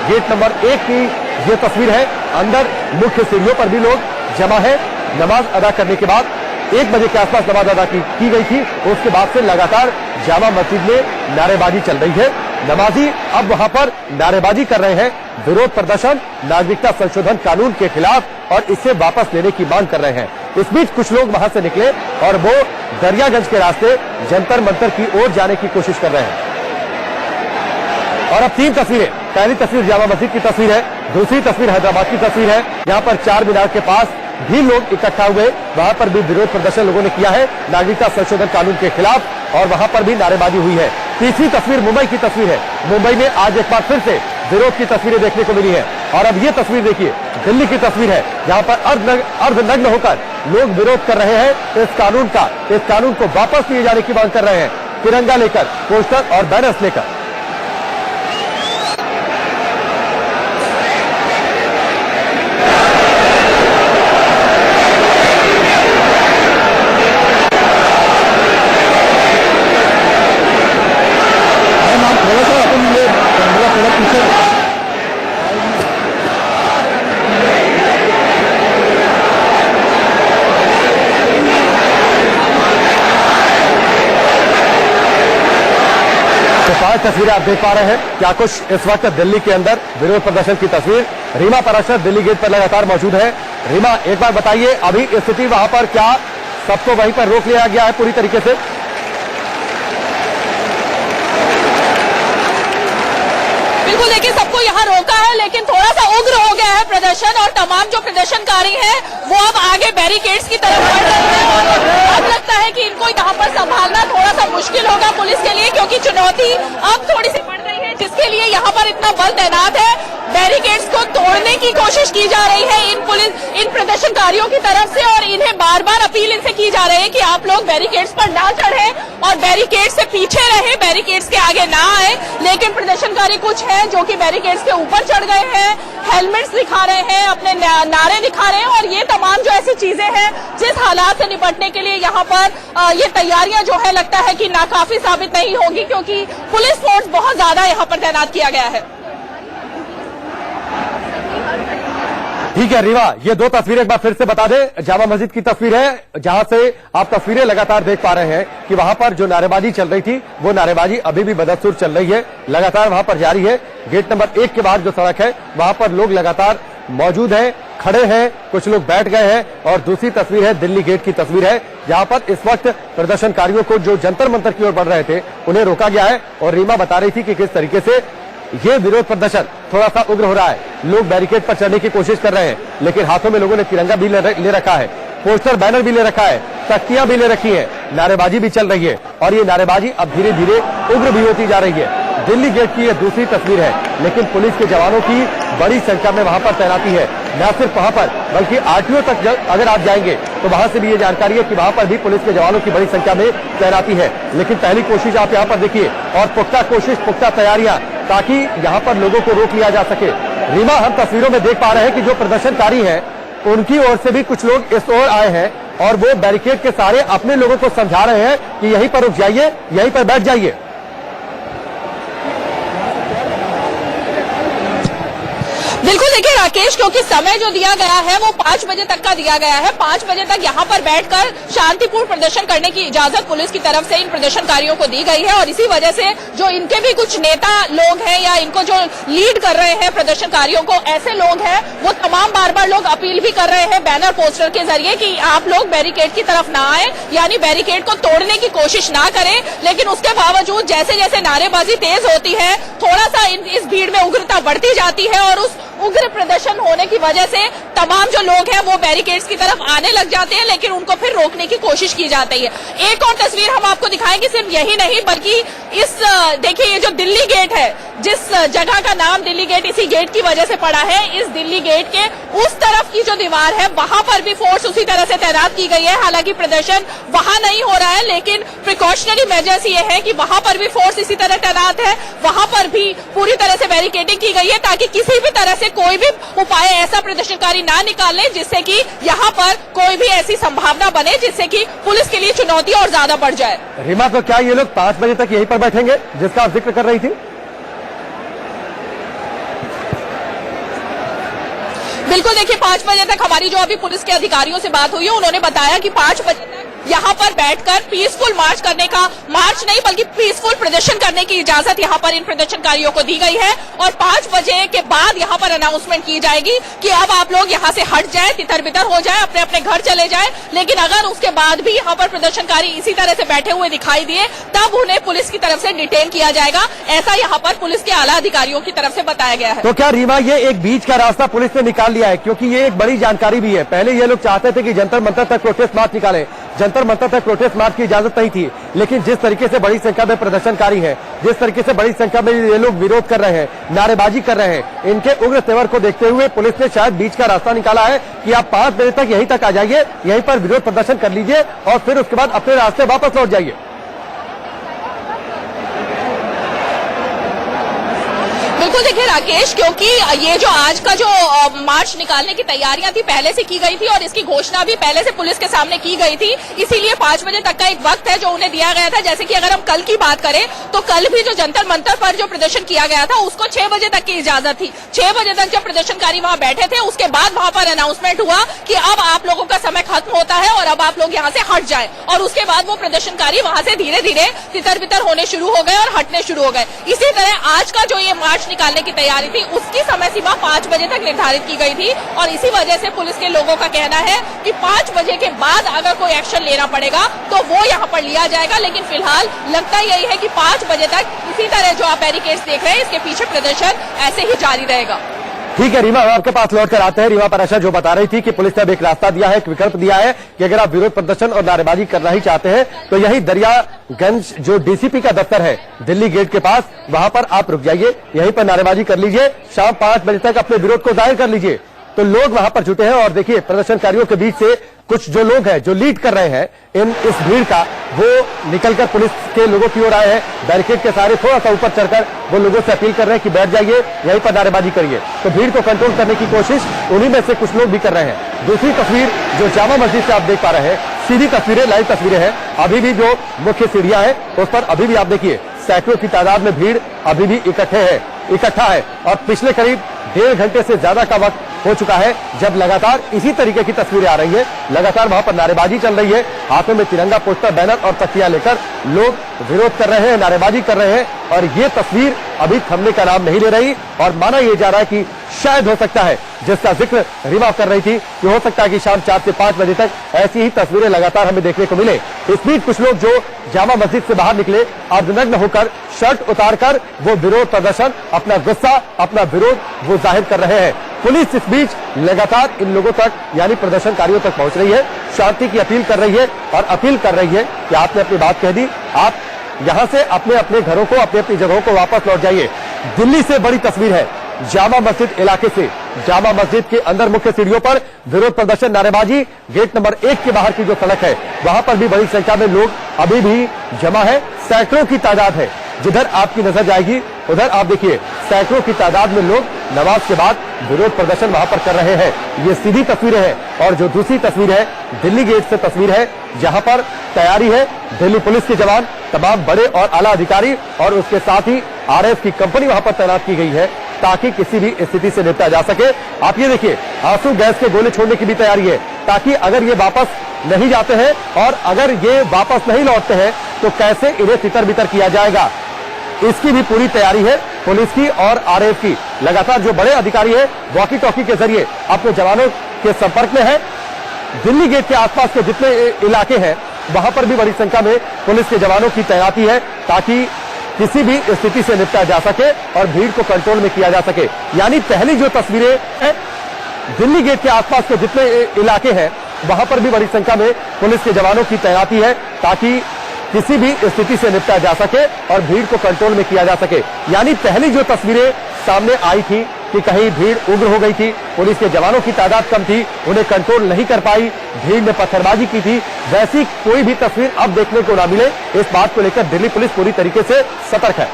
गेट नंबर 1 की ये तस्वीर है, अंदर मुख्य सीढ़ियों पर भी लोग जमा है। नमाज अदा करने के बाद 1 बजे के आसपास नमाज अदा की गई थी, उसके बाद से लगातार जामा मस्जिद में नारेबाजी चल रही है। नमाजी अब वहां पर नारेबाजी कर रहे हैं, विरोध प्रदर्शन नागरिकता संशोधन कानून के खिलाफ और इसे वापस लेने की मांग कर रहे हैं। इस बीच कुछ लोग वहां से निकले और वो दरियागंज के रास्ते जंतर मंतर की ओर जाने की कोशिश कर रहे हैं। और अब 3 तस्वीरें, पहली तस्वीर जामा मस्जिद की तस्वीर है, दूसरी तस्वीर हैदराबाद की तस्वीर है। यहाँ पर 4 मीनार के पास भी लोग इकट्ठा हुए, वहां पर भी विरोध प्रदर्शन लोगों ने किया है नागरिकता संशोधन कानून के खिलाफ और वहां पर भी नारेबाजी हुई है। तीसरी तस्वीर मुंबई की तस्वीर है, मुंबई में आज एक बार फिर से विरोध की तस्वीरें देखने को मिली है। और अब ये तस्वीर देखिए दिल्ली की तस्वीर है, जहां पर अर्धनग्न होकर लोग विरोध कर रहे हैं इस कानून का, इस कानून को वापस लिए जाने की मांग कर रहे हैं, तिरंगा लेकर, पोस्टर और बैनर्स लेकर। तस्वीरें आप देख पा रहे हैं क्या कुछ इस वक्त दिल्ली के अंदर विरोध प्रदर्शन की तस्वीर। रीमा पराशर दिल्ली गेट पर लगातार मौजूद है। रीमा, एक बार बताइए अभी स्थिति वहां पर, क्या सबको वहीं पर रोक लिया गया है पूरी तरीके से? बिल्कुल, देखिए सबको यहाँ रोका है, लेकिन थोड़ा सा उग्र हो गया है प्रदर्शन और तमाम जो प्रदर्शनकारी हैं वो अब आगे बैरिकेड्स की तरफ बढ़ रहे हैं और अब लगता है कि इनको यहाँ पर संभालना थोड़ा सा मुश्किल होगा पुलिस के लिए, क्योंकि चुनौती अब थोड़ी सी बढ़ रही है, जिसके लिए यहाँ पर इतना बल तैनात है। बैरिकेड्स को तोड़ने की कोशिश की जा रही है इन प्रदर्शनकारियों की तरफ से और इन्हें बार बार अपील इनसे की जा रही है कि आप लोग बैरिकेड्स पर ना चढ़े और बैरिकेड्स से पीछे रहे, बैरिकेड्स के आगे ना आए। लेकिन प्रदर्शनकारी कुछ हैं जो कि बैरिकेड्स के ऊपर चढ़ गए हैं, हेलमेट्स दिखा रहे हैं, अपने नारे दिखा रहे हैं और ये तमाम जो ऐसी चीजें हैं जिस हालात से निपटने के लिए यहाँ पर ये तैयारियां जो है लगता है कि नाकाफी साबित नहीं होगी, क्योंकि पुलिस फोर्स बहुत ज्यादा यहाँ पर तैनात किया गया है। ठीक है रीवा, ये 2 तस्वीरें एक बार फिर से बता दें। जामा मस्जिद की तस्वीर है जहां से आप तस्वीरें लगातार देख पा रहे हैं कि वहां पर जो नारेबाजी चल रही थी वो नारेबाजी अभी भी बदस्तूर चल रही है, लगातार वहां पर जारी है। गेट नंबर 1 के बाहर जो सड़क है वहां पर लोग लगातार मौजूद हैं, खड़े हैं, कुछ लोग बैठ गए हैं। और दूसरी तस्वीर है दिल्ली गेट की तस्वीर है, जहां पर इस वक्त प्रदर्शनकारियों को जो जंतर मंतर की ओर बढ़ रहे थे उन्हें रोका गया है। और रीमा बता रही थी कि किस तरीके से ये विरोध प्रदर्शन थोड़ा सा उग्र हो रहा है, लोग बैरिकेड पर चढ़ने की कोशिश कर रहे हैं, लेकिन हाथों में लोगों ने तिरंगा भी ले रखा है, पोस्टर बैनर भी ले रखा है, तख्तियां भी ले रखी है, नारेबाजी भी चल रही है और ये नारेबाजी अब धीरे धीरे उग्र भी होती जा रही है। दिल्ली गेट की यह दूसरी तस्वीर है, लेकिन पुलिस के जवानों की बड़ी संख्या में वहां पर तैनाती है। न सिर्फ वहां पर बल्कि आरटीओ तक अगर आप जाएंगे तो वहां से भी ये जानकारी है कि वहां पर भी पुलिस के जवानों की बड़ी संख्या में तैनाती है। लेकिन पहली कोशिश आप यहाँ पर देखिए और पुख्ता कोशिश, पुख्ता तैयारियां, ताकि यहाँ पर लोगों को रोक लिया जा सके। रीमा, हम तस्वीरों में देख पा रहे हैं कि जो प्रदर्शनकारी हैं उनकी ओर से भी कुछ लोग इस ओर आए हैं और वो बैरिकेड के सहारे अपने लोगों को समझा रहे हैं कि यहीं पर रुक जाइए, यहीं पर बैठ जाइए। बिल्कुल, देखिए राकेश, क्योंकि समय जो दिया गया है वो 5 बजे तक का दिया गया है। 5 बजे तक यहाँ पर बैठकर शांतिपूर्ण प्रदर्शन करने की इजाजत पुलिस की तरफ से इन प्रदर्शनकारियों को दी गई है और इसी वजह से जो इनके भी कुछ नेता लोग हैं या इनको जो लीड कर रहे हैं प्रदर्शनकारियों को, ऐसे लोग हैं वो तमाम बार लोग अपील भी कर रहे हैं बैनर पोस्टर के जरिए कि आप लोग बैरिकेड की तरफ ना आए, यानी बैरिकेड को तोड़ने की कोशिश ना करें। लेकिन उसके बावजूद जैसे जैसे नारेबाजी तेज होती है, थोड़ा सा इस भीड़ में उग्रता बढ़ती जाती है और उस उग्र प्रदर्शन होने की वजह से तमाम जो लोग हैं वो बैरिकेड्स की तरफ आने लग जाते हैं, लेकिन उनको फिर रोकने की कोशिश की जाती है। एक और तस्वीर हम आपको दिखाएंगे, सिर्फ यही नहीं बल्कि इस देखिए ये जो दिल्ली गेट है, जिस जगह का नाम दिल्ली गेट इसी गेट की वजह से पड़ा है, इस दिल्ली गेट के उस तरफ की जो दीवार है वहां पर भी फोर्स उसी तरह से तैनात की गई है। हालांकि प्रदर्शन वहां नहीं हो रहा है, लेकिन प्रिकॉशनरी मेजर्स ये है कि वहां पर भी फोर्स इसी तरह तैनात है, वहां पर भी पूरी तरह से बैरिकेडिंग की गई है ताकि किसी भी तरह से कोई भी उपाय ऐसा प्रदर्शनकारी ना निकाले जिससे कि यहाँ पर कोई भी ऐसी संभावना बने जिससे कि पुलिस के लिए चुनौती और ज्यादा बढ़ जाए। रीमा, तो क्या ये लोग 5 बजे तक यहीं पर बैठेंगे जिसका आप जिक्र कर रही थी? बिल्कुल, देखिए 5 बजे तक हमारी जो अभी पुलिस के अधिकारियों से बात हुई है उन्होंने बताया कि 5 बजे तक यहाँ पर बैठकर पीसफुल मार्च करने का, मार्च नहीं बल्कि पीसफुल प्रदर्शन करने की इजाजत यहाँ पर इन प्रदर्शनकारियों को दी गई है और 5 बजे के बाद यहाँ पर अनाउंसमेंट की जाएगी कि अब आप लोग यहाँ से हट जाए, तितर बितर हो जाए, अपने अपने घर चले जाए। लेकिन अगर उसके बाद भी यहाँ पर प्रदर्शनकारी इसी तरह से बैठे हुए दिखाई दिए तब उन्हें पुलिस की तरफ से डिटेन किया जाएगा, ऐसा यहाँ पर पुलिस के आला अधिकारियों की तरफ से बताया गया है। तो क्या रीमा, ये एक बीच का रास्ता पुलिस ने निकाल लिया है? क्योंकि ये एक बड़ी जानकारी भी है। पहले ये लोग चाहते थे कि जंतर मंतर तक प्रोटेस्ट मार्च निकाले, जंतर मंतर तक प्रोटेस्ट मार्च की इजाजत नहीं थी, लेकिन जिस तरीके से बड़ी संख्या में प्रदर्शनकारी हैं, जिस तरीके से बड़ी संख्या में ये लोग विरोध कर रहे हैं, नारेबाजी कर रहे हैं, इनके उग्र तेवर को देखते हुए पुलिस ने शायद बीच का रास्ता निकाला है कि आप 5 बजे तक यहीं तक आ जाइए, यहीं पर विरोध प्रदर्शन कर लीजिए और फिर उसके बाद अपने रास्ते वापस लौट जाइए। बिल्कुल, देखिए राकेश, क्योंकि ये जो आज का जो मार्च निकालने की तैयारियां थी पहले से की गई थी और इसकी घोषणा भी पहले से पुलिस के सामने की गई थी, इसीलिए 5 बजे तक का एक वक्त है जो उन्हें दिया गया था। जैसे कि अगर हम कल की बात करें तो कल भी जो जंतर मंतर पर जो प्रदर्शन किया गया था उसको 6 बजे तक की इजाजत थी। 6 बजे तक जब प्रदर्शनकारी वहां बैठे थे उसके बाद वहां पर अनाउंसमेंट हुआ कि अब आप लोगों का समय खत्म होता है और अब आप लोग यहाँ से हट जाए और उसके बाद वो प्रदर्शनकारी वहां से धीरे धीरे तितर बितर होने शुरू हो गए और हटने शुरू हो गए। इसी तरह आज का जो ये मार्च निकालने की तैयारी थी उसकी समय सीमा 5 बजे तक निर्धारित की गई थी और इसी वजह से पुलिस के लोगों का कहना है कि 5 बजे के बाद अगर कोई एक्शन लेना पड़ेगा तो वो यहाँ पर लिया जाएगा। लेकिन फिलहाल लगता यही है कि 5 बजे तक इसी तरह जो आप बैरिकेड्स देख रहे हैं इसके पीछे प्रदर्शन ऐसे ही जारी रहेगा। ठीक है रीमा, आपके पास लौट कर आते हैं। रीमा पराशर जो बता रही थी कि पुलिस ने अब एक रास्ता दिया है, एक विकल्प दिया है कि अगर आप विरोध प्रदर्शन और नारेबाजी करना ही चाहते हैं तो यही दरियागंज जो डीसीपी का दफ्तर है दिल्ली गेट के पास, वहां पर आप रुक जाइए, यहीं पर नारेबाजी कर लीजिए, शाम 5 बजे तक अपने विरोध को जाहिर कर लीजिए। तो लोग वहां पर जुटे हैं और देखिए प्रदर्शनकारियों के बीच से कुछ जो लोग हैं जो लीड कर रहे हैं इस भीड़ का, वो निकलकर पुलिस के लोगों की ओर आए हैं, बैरिकेड के सहारे थोड़ा सा ऊपर चढ़कर वो लोगों से अपील कर रहे हैं कि बैठ जाइए, यहीं पर नारेबाजी करिए। तो भीड़ को कंट्रोल करने की कोशिश उन्हीं में से कुछ लोग भी कर रहे हैं। दूसरी तस्वीर जो जामा मस्जिद से आप देख पा रहे हैं, सीधी तस्वीरें, लाइव तस्वीरें हैं। अभी भी जो मुख्य सीढ़ियां हैं उस पर अभी भी आप देखिए सैकड़ों की तादाद में भीड़ अभी भी इकट्ठा है और पिछले करीब 1.5 घंटे से ज्यादा का वक्त हो चुका है जब लगातार इसी तरीके की तस्वीरें आ रही है। लगातार वहां पर नारेबाजी चल रही है, हाथों में तिरंगा, पोस्टर, बैनर और तख्तियां लेकर लोग विरोध कर रहे हैं, नारेबाजी कर रहे हैं और ये तस्वीर अभी थमने का नाम नहीं ले रही और माना यह जा रहा है कि शायद हो सकता है, जिसका जिक्र रीमा कर रही थी, कि हो सकता है कि शाम 4 से 5 बजे तक ऐसी ही तस्वीरें लगातार हमें देखने को मिले। इस बीच कुछ लोग जो जामा मस्जिद से बाहर निकले, अर्धनग्न होकर, शर्ट उतारकर वो विरोध प्रदर्शन, अपना गुस्सा, अपना विरोध वो जाहिर कर रहे हैं। पुलिस इस बीच लगातार इन लोगों तक यानी प्रदर्शनकारियों तक पहुंच रही है, शांति की अपील कर रही है और अपील कर रही है कि आपने अपनी बात कह दी, आप यहां से अपने अपने घरों को, अपनी अपनी जगहों को वापस लौट जाइए। दिल्ली से बड़ी तस्वीर है जामा मस्जिद इलाके से। जामा मस्जिद के अंदर मुख्य सीढ़ियों पर विरोध प्रदर्शन, नारेबाजी, गेट नंबर 1 के बाहर की जो सड़क है वहां पर भी बड़ी संख्या में लोग अभी भी जमा है। सैकड़ों की तादाद है। जिधर आपकी नजर जाएगी उधर आप देखिए सैकड़ों की तादाद में लोग नमाज के बाद विरोध प्रदर्शन वहां पर कर रहे हैं। ये सीधी तस्वीरें हैं। और जो दूसरी तस्वीर है दिल्ली गेट से तस्वीर है, जहां पर तैयारी है। दिल्ली पुलिस के जवान, तमाम बड़े और आला अधिकारी और उसके साथ ही आरएफ की कंपनी वहां पर तैनात की गई है ताकि किसी भी स्थिति से निपटा जा सके। आप ये देखिए आंसू गैस के गोले छोड़ने की भी तैयारी है ताकि अगर ये वापस नहीं जाते हैं और अगर ये वापस नहीं लौटते हैं तो कैसे इन्हें तितर बितर किया जाएगा, इसकी भी पूरी तैयारी है पुलिस की और आरएफ की। लगातार जो बड़े अधिकारी है वॉकी टॉकी के जरिए अपने जवानों के संपर्क में है। दिल्ली गेट के आसपास के जितने इलाके हैं वहां पर भी बड़ी संख्या में पुलिस के जवानों की तैनाती है ताकि किसी भी स्थिति से निपटा जा सके और भीड़ को कंट्रोल में किया जा सके। यानी पहली जो तस्वीरें हैं दिल्ली गेट के आसपास के जितने इलाके हैं वहां पर भी बड़ी संख्या में पुलिस के जवानों की तैनाती है ताकि किसी भी स्थिति से निपटा जा सके और भीड़ को कंट्रोल में किया जा सके। यानी पहली जो तस्वीरें सामने आई थी कि कहीं भीड़ उग्र हो गई थी, पुलिस के जवानों की तादाद कम थी, उन्हें कंट्रोल नहीं कर पाई, भीड़ ने पत्थरबाजी की थी, वैसी कोई भी तस्वीर अब देखने को ना मिले। इस बात को लेकर दिल्ली पुलिस पूरी तरीके से सतर्क है।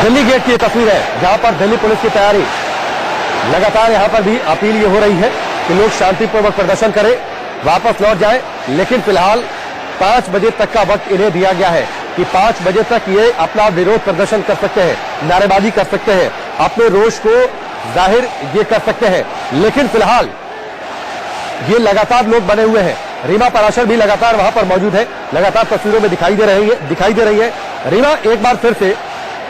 दिल्ली गेट की तस्वीर है जहां पर दिल्ली पुलिस की तैयारी लगातार। यहां पर भी अपील ये हो रही है कि लोग शांतिपूर्वक प्रदर्शन करें, वापस लौट जाएं। लेकिन फिलहाल 5 बजे तक का वक्त इन्हें दिया गया है कि 5 बजे तक ये अपना विरोध प्रदर्शन कर सकते हैं, नारेबाजी कर सकते हैं, अपने रोष को जाहिर ये कर सकते हैं। लेकिन फिलहाल ये लगातार लोग बने हुए हैं। रीमा पराशर भी लगातार वहां पर मौजूद है, लगातार तस्वीरों में दिखाई दे रही है। रीमा, एक बार फिर से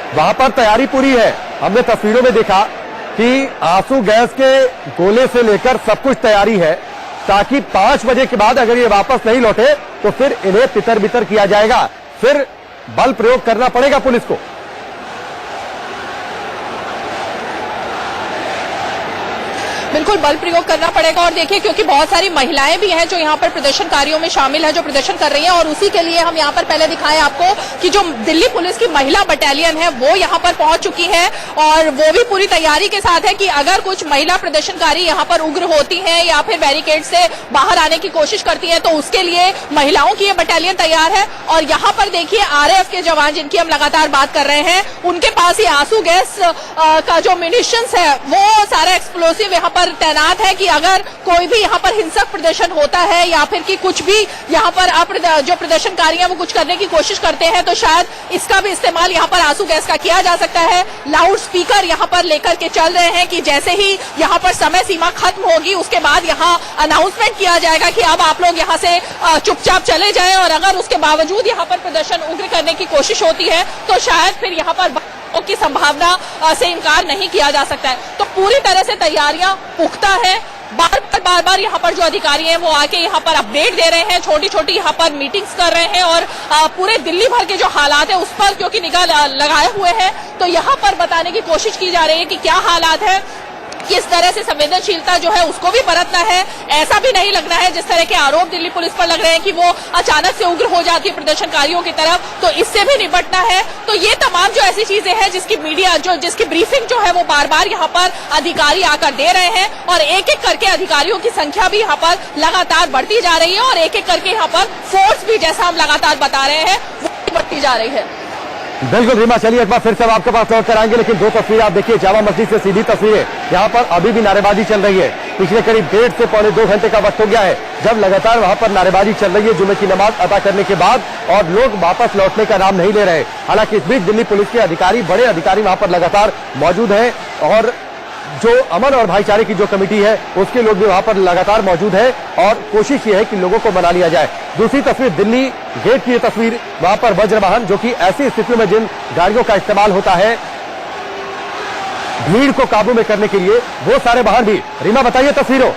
वहां पर तैयारी पूरी है। हमने तस्वीरों में देखा कि आंसू गैस के गोले से लेकर सब कुछ तैयारी है ताकि 5 बजे के बाद अगर ये वापस नहीं लौटे तो फिर इन्हें तितर बितर किया जाएगा, फिर बल प्रयोग करना पड़ेगा पुलिस को। बिल्कुल बल प्रयोग करना पड़ेगा। और देखिए क्योंकि बहुत सारी महिलाएं भी हैं जो यहाँ पर प्रदर्शनकारियों में शामिल है, जो प्रदर्शन कर रही हैं, और उसी के लिए हम यहाँ पर पहले दिखाएं आपको कि जो दिल्ली पुलिस की महिला बटालियन है वो यहाँ पर पहुंच चुकी है और वो भी पूरी तैयारी के साथ है कि अगर कुछ महिला प्रदर्शनकारी यहाँ पर उग्र होती हैं या फिर बैरिकेड से बाहर आने की कोशिश करती है तो उसके लिए महिलाओं की ये बटालियन तैयार है। और यहाँ पर देखिए आरएएफ के जवान जिनकी हम लगातार बात कर रहे हैं उनके पास ये आंसू गैस का जो म्यूनिशंस है वो सारा एक्सप्लोसिव यहाँ पर तैनात है कि अगर कोई भी यहाँ पर हिंसक प्रदर्शन होता है या फिर कि कुछ भी यहाँ पर जो प्रदर्शनकारी हैं वो कुछ करने की कोशिश करते हैं तो शायद इसका भी इस्तेमाल यहाँ पर आंसू गैस का किया जा सकता है। लाउड स्पीकर यहाँ पर लेकर के चल रहे हैं कि जैसे ही यहाँ पर समय सीमा खत्म होगी उसके बाद यहाँ अनाउंसमेंट किया जाएगा कि अब आप लोग यहाँ से चुपचाप चले जाएं और अगर उसके बावजूद यहाँ पर प्रदर्शन उग्र करने की कोशिश होती है तो शायद फिर यहाँ पर की संभावना से इनकार नहीं किया जा सकता है। तो पूरी तरह से तैयारियां पुख्ता है। बार बार यहाँ पर जो अधिकारी हैं वो आके यहाँ पर अपडेट दे रहे हैं, छोटी छोटी यहाँ पर मीटिंग्स कर रहे हैं और पूरे दिल्ली भर के जो हालात है उस पर क्योंकि निगाह लगाए हुए हैं तो यहाँ पर बताने की कोशिश की जा रही है कि क्या हालात है, किस तरह से संवेदनशीलता जो है उसको भी बरतना है। ऐसा भी नहीं लगना है जिस तरह के आरोप दिल्ली पुलिस पर लग रहे हैं कि वो अचानक से उग्र हो जाती है प्रदर्शनकारियों की तरफ, तो इससे भी निपटना है। तो ये तमाम जो ऐसी चीजें हैं जिसकी ब्रीफिंग जो है वो बार बार यहाँ पर अधिकारी आकर दे रहे हैं और एक एक करके अधिकारियों की संख्या भी यहाँ पर लगातार बढ़ती जा रही है और एक एक करके यहाँ पर फोर्स भी जैसा हम लगातार बता रहे हैं वो बढ़ती जा रही है। बिल्कुल रीमा, चलिए एक बार फिर से हम आपके पास लौट कर आएंगे, लेकिन 2 तस्वीरें आप देखिए जामा मस्जिद से सीधी तस्वीरें। यहाँ पर अभी भी नारेबाजी चल रही है। पिछले करीब 1.5 से पौने 2 घंटे का वक्त हो गया है जब लगातार वहां पर नारेबाजी चल रही है जुमे की नमाज अदा करने के बाद और लोग वापस लौटने का नाम नहीं ले रहे। हालांकि इस बीच दिल्ली पुलिस के अधिकारी, बड़े अधिकारी वहां पर लगातार मौजूद हैं और जो अमन और भाईचारे की जो कमेटी है उसके लोग भी वहां पर लगातार मौजूद है और कोशिश ये है कि लोगों को मना लिया जाए। दूसरी तस्वीर दिल्ली गेट की तस्वीर, वहां पर वज्र वाहन जो कि ऐसी स्थितियों में जिन गाड़ियों का इस्तेमाल होता है भीड़ को काबू में करने के लिए, वो सारे वाहन भी। रीमा बताइए तस्वीरों।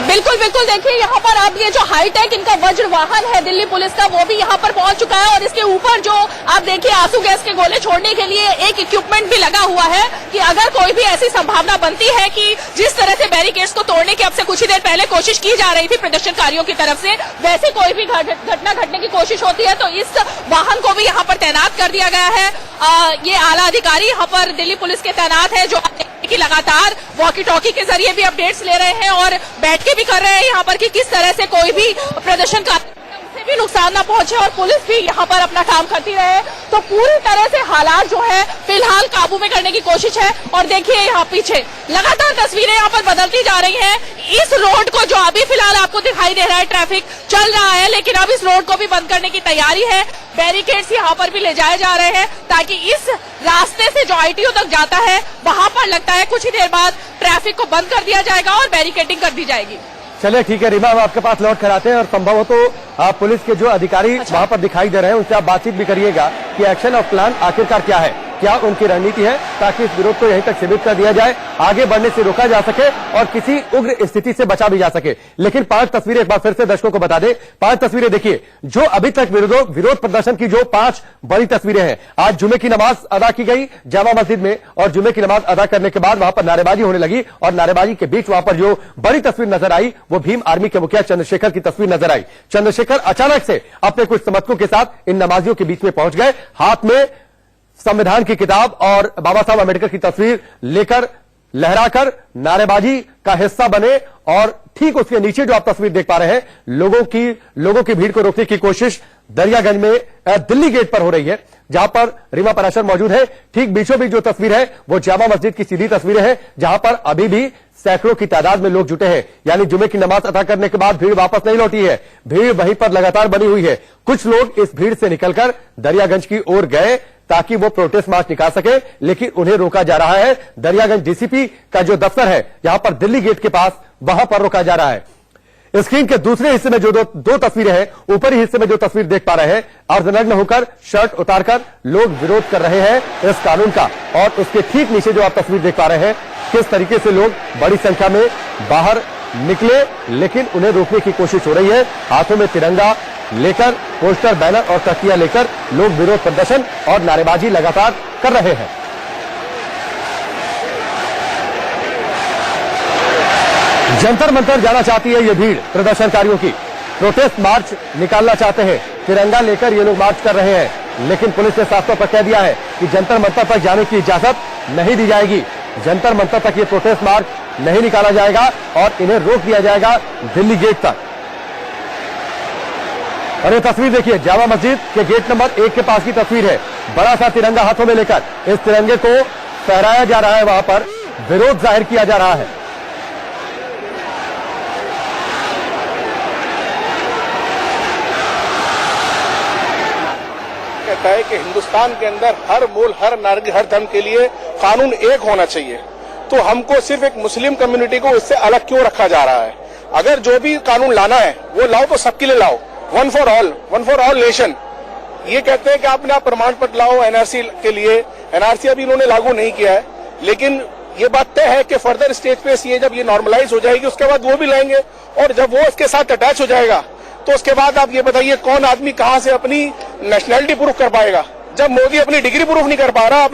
बिल्कुल बिल्कुल, देखिए यहाँ पर अब ये जो हाईटेक इनका वज्र वाहन है दिल्ली पुलिस का, वो भी यहाँ पर पहुंच चुका है और इसके ऊपर जो आप देखिए आंसू गैस के गोले छोड़ने के लिए एक इक्विपमेंट भी लगा हुआ है कि अगर कोई भी ऐसी संभावना बनती है कि जिस तरह से बैरिकेड्स को तोड़ने की अब से कुछ ही देर पहले कोशिश की जा रही थी प्रदर्शनकारियों की तरफ से, वैसे कोई भी घटना घटने की कोशिश होती है तो इस वाहन को भी यहाँ पर तैनात कर दिया गया है। ये आला अधिकारी यहाँ पर दिल्ली पुलिस के तैनात है जो कि लगातार वॉकी टॉकी के जरिए भी अपडेट्स ले रहे हैं और बैठ के भी कर रहे हैं यहाँ पर कि किस तरह से कोई भी प्रदर्शनकारी उसे भी नुकसान ना पहुंचे और पुलिस भी यहाँ पर अपना काम करती रहे। तो पूरी तरह से हालात जो है फिलहाल काबू में करने की कोशिश है। और देखिए यहाँ पीछे लगातार तस्वीरें यहाँ पर बदलती जा रही हैं। इस रोड को जो अभी फिलहाल आपको दिखाई दे रहा है ट्रैफिक चल रहा है, लेकिन अब इस रोड को भी बंद करने की तैयारी है। बैरिकेड्स यहाँ पर भी ले जाए जा रहे हैं ताकि इस रास्ते से जो आईटीओ तक जाता है वहां पर लगता है कुछ ही देर बाद ट्रैफिक को बंद कर दिया जाएगा और बैरिकेडिंग कर दी जाएगी। चलिए ठीक है रीमा, हम आपके पास लौट कर आते हैं और संभव हो तो आप पुलिस के जो अधिकारी वहां पर दिखाई दे रहे हैं उनसे आप बातचीत भी करिएगा कि एक्शन ऑफ प्लान आखिरकार क्या है, क्या उनकी रणनीति है ताकि इस विरोध को यहीं तक सीमित कर दिया जाए, आगे बढ़ने से रोका जा सके और किसी उग्र स्थिति से बचा भी जा सके। लेकिन 5 तस्वीरें एक बार फिर से दर्शकों को बता दें, 5 तस्वीरें देखिए जो अभी तक विरोध प्रदर्शन की जो 5 बड़ी तस्वीरें हैं। आज जुमे की नमाज अदा की गई जामा मस्जिद में और जुमे की नमाज अदा करने के बाद वहां पर नारेबाजी होने लगी और नारेबाजी के बीच वहां पर जो बड़ी तस्वीर नजर आई वो भीम आर्मी के मुखिया चंद्रशेखर की तस्वीर नजर आई। चंद्रशेखर अचानक से अपने कुछ समर्थकों के साथ इन नमाजियों के बीच में पहुंच गए, हाथ में संविधान की किताब और बाबा साहब अम्बेडकर की तस्वीर लेकर लहराकर नारेबाजी का हिस्सा बने और ठीक उसके नीचे जो आप तस्वीर देख पा रहे हैं लोगों की भीड़ को रोकने की कोशिश दरियागंज में दिल्ली गेट पर हो रही है जहां पर रीमा पराशर मौजूद है। ठीक बीचों बीच जो तस्वीर है वो जामा मस्जिद की सीधी तस्वीरें हैं जहां पर अभी भी सैकड़ों की तादाद में लोग जुटे हैं, यानी जुमे की नमाज अदा करने के बाद भीड़ वापस नहीं लौटी है, भीड़ वहीं पर लगातार बनी हुई है। कुछ लोग इस भीड़ से निकलकर दरियागंज की ओर गए ताकि वो प्रोटेस्ट मार्च निकाल सके, लेकिन उन्हें रोका जा रहा है। दरियागंज डीसीपी का जो दफ्तर है यहां पर दिल्ली गेट के पास, वहां पर रोका जा रहा है। स्क्रीन के दूसरे हिस्से में जो दो तस्वीरें हैं, ऊपरी हिस्से में जो तस्वीर देख पा रहे हैं, अर्धनग्न होकर शर्ट उतारकर लोग विरोध कर रहे हैं इस कानून का और उसके ठीक नीचे जो आप तस्वीर देख पा रहे हैं किस तरीके से लोग बड़ी संख्या में बाहर निकले, लेकिन उन्हें रोकने की कोशिश हो रही है। हाथों में तिरंगा लेकर, पोस्टर, बैनर और तख्तियां लेकर लोग विरोध प्रदर्शन और नारेबाजी लगातार कर रहे हैं। जंतर मंतर जाना चाहती है ये भीड़ प्रदर्शनकारियों की, प्रोटेस्ट मार्च निकालना चाहते हैं, तिरंगा लेकर ये लोग मार्च कर रहे हैं, लेकिन पुलिस ने साफ तौर पर कह दिया है कि जंतर मंतर तक जाने की इजाजत नहीं दी जाएगी। जंतर मंतर तक ये प्रोटेस्ट मार्च नहीं निकाला जाएगा और इन्हें रोक दिया जाएगा दिल्ली गेट तक। और ये तस्वीर देखिए जामा मस्जिद के गेट नंबर 1 के पास की तस्वीर है, बड़ा सा तिरंगा हाथों में लेकर इस तिरंगे को फहराया जा रहा है, वहां पर विरोध जाहिर किया जा रहा है। कहता है कि हिंदुस्तान के अंदर हर मूल, हर नागरिक, हर धर्म के लिए कानून एक होना चाहिए, तो हमको सिर्फ एक मुस्लिम कम्युनिटी को इससे अलग क्यों रखा जा रहा है? अगर जो भी कानून लाना है वो लाओ तो सबके लिए लाओ, वन फॉर ऑल नेशन। ये कहते हैं कि आपने आप प्रमाण पत्र लाओ एनआरसी के लिए, एनआरसी अभी इन्होंने लागू नहीं किया है, लेकिन ये बात तय है कि फर्दर स्टेज पे ये जब ये नॉर्मलाइज हो जाएगी उसके बाद वो भी लाएंगे और जब वो उसके साथ अटैच हो जाएगा तो उसके बाद आप ये बताइए कौन आदमी कहां से अपनी नेशनैलिटी प्रूफ कर पाएगा? जब मोदी अपनी डिग्री प्रूफ नहीं कर पा रहा,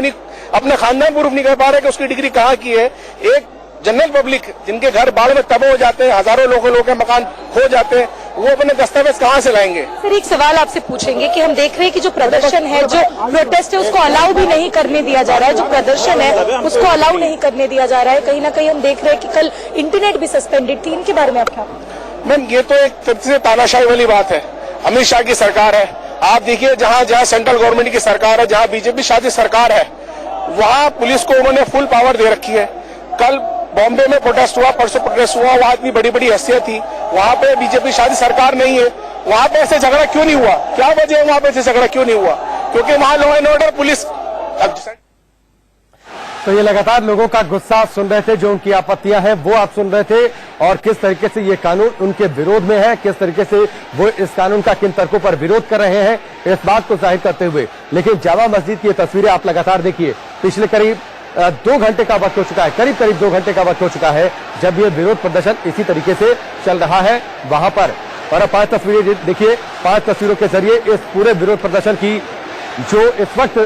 अपना खानदान प्रूफ नहीं कर पा रहा कि उसकी डिग्री कहाँ की है, एक जनरल पब्लिक जिनके घर बाढ़ में तबाह हो जाते हैं, हजारों लोगों के मकान खो जाते हैं, वो अपने दस्तावेज कहाँ से लाएंगे? सर एक सवाल आपसे पूछेंगे कि हम देख रहे हैं कि जो प्रदर्शन है, जो प्रोटेस्ट है, उसको अलाउ भी नहीं करने दिया जा रहा है, जो प्रदर्शन है उसको अलाउ नहीं करने दिया जा रहा है। कहीं ना कहीं हम देख रहे हैं कि कल इंटरनेट भी सस्पेंडेड थी, इनके बारे में आप क्या? मैम ये तो एक तरह से तानाशाही वाली बात है। अमित शाह की सरकार है, आप देखिए जहाँ सेंट्रल गवर्नमेंट की सरकार है, जहाँ बीजेपी शासित सरकार है, वहाँ पुलिस को उन्होंने फुल पावर दे रखी है। कल बॉम्बे में प्रोटेस्ट हुआ, परसों प्रोटेस्ट हुआ, वहाँ इतनी बड़ी बड़ी हैसियत थी, वहाँ पे बीजेपी शासित सरकार नहीं है, वहाँ पे ऐसे झगड़ा क्यों नहीं हुआ? क्या वजह है वहाँ पे ऐसे झगड़ा क्यों नहीं हुआ? क्योंकि वहाँ लॉ एंड ऑर्डर पुलिस। तो ये लगातार लोगों का गुस्सा सुन रहे थे, जो उनकी आपत्तियां हैं वो आप सुन रहे थे और किस तरीके से ये कानून उनके विरोध में है, किस तरीके से वो इस कानून का किन तर्कों पर विरोध कर रहे हैं, इस बात को जाहिर करते हुए। लेकिन जामा मस्जिद की ये तस्वीरें आप लगातार देखिए, पिछले करीब 2 घंटे का वक्त हो चुका है, करीब 2 घंटे का वक्त हो चुका है जब ये विरोध प्रदर्शन इसी तरीके से चल रहा है वहां पर। और 5 तस्वीरें देखिए, 5 तस्वीरों के जरिए इस पूरे विरोध प्रदर्शन की जो इस वक्त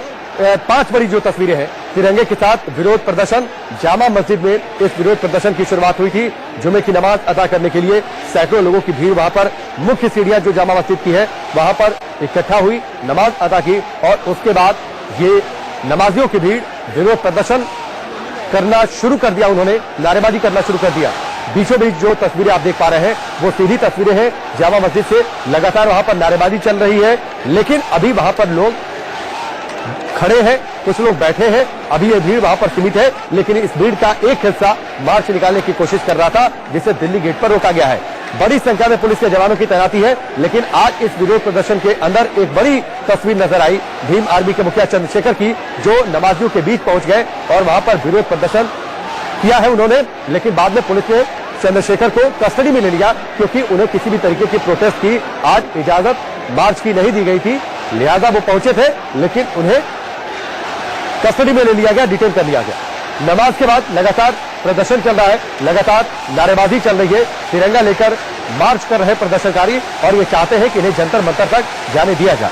5 बड़ी जो तस्वीरें हैं तिरंगे के साथ विरोध प्रदर्शन। जामा मस्जिद में इस विरोध प्रदर्शन की शुरुआत हुई थी। जुमे की नमाज अदा करने के लिए सैकड़ों लोगों की भीड़ वहां पर मुख्य सीढ़ियां जो जामा मस्जिद की है वहां पर इकट्ठा हुई, नमाज अदा की और उसके बाद ये नमाजियों की भीड़ विरोध प्रदर्शन करना शुरू कर दिया, उन्होंने नारेबाजी करना शुरू कर दिया। बीचों बीच जो तस्वीरें आप देख पा रहे हैं वो सीधी तस्वीरें हैं जामा मस्जिद से। लगातार वहां पर नारेबाजी चल रही है, लेकिन अभी वहां पर लोग खड़े हैं, कुछ लोग बैठे हैं। अभी ये भीड़ वहां पर सीमित है, लेकिन इस भीड़ का एक हिस्सा मार्च निकालने की कोशिश कर रहा था, जिसे दिल्ली गेट पर रोका गया है। बड़ी संख्या में पुलिस के जवानों की तैनाती है, लेकिन आज इस विरोध प्रदर्शन के अंदर एक बड़ी तस्वीर नजर आई भीम आर्मी के मुखिया चंद्रशेखर की, जो नमाजियों के बीच पहुंच गए और वहां पर विरोध प्रदर्शन किया है उन्होंने। लेकिन बाद में पुलिस ने चंद्रशेखर को कस्टडी में ले लिया, क्योंकि उन्हें किसी भी तरीके की प्रोटेस्ट की आज इजाजत मार्च की नहीं दी गई थी। लिहाजा वो पहुंचे थे, लेकिन उन्हें कस्टडी में ले लिया गया, डिटेन कर लिया गया। नमाज के बाद लगातार प्रदर्शन चल रहा है, लगातार नारेबाजी चल रही है। तिरंगा लेकर मार्च कर रहे प्रदर्शनकारी और ये चाहते हैं कि इन्हें जंतर मंतर तक जाने दिया जाए।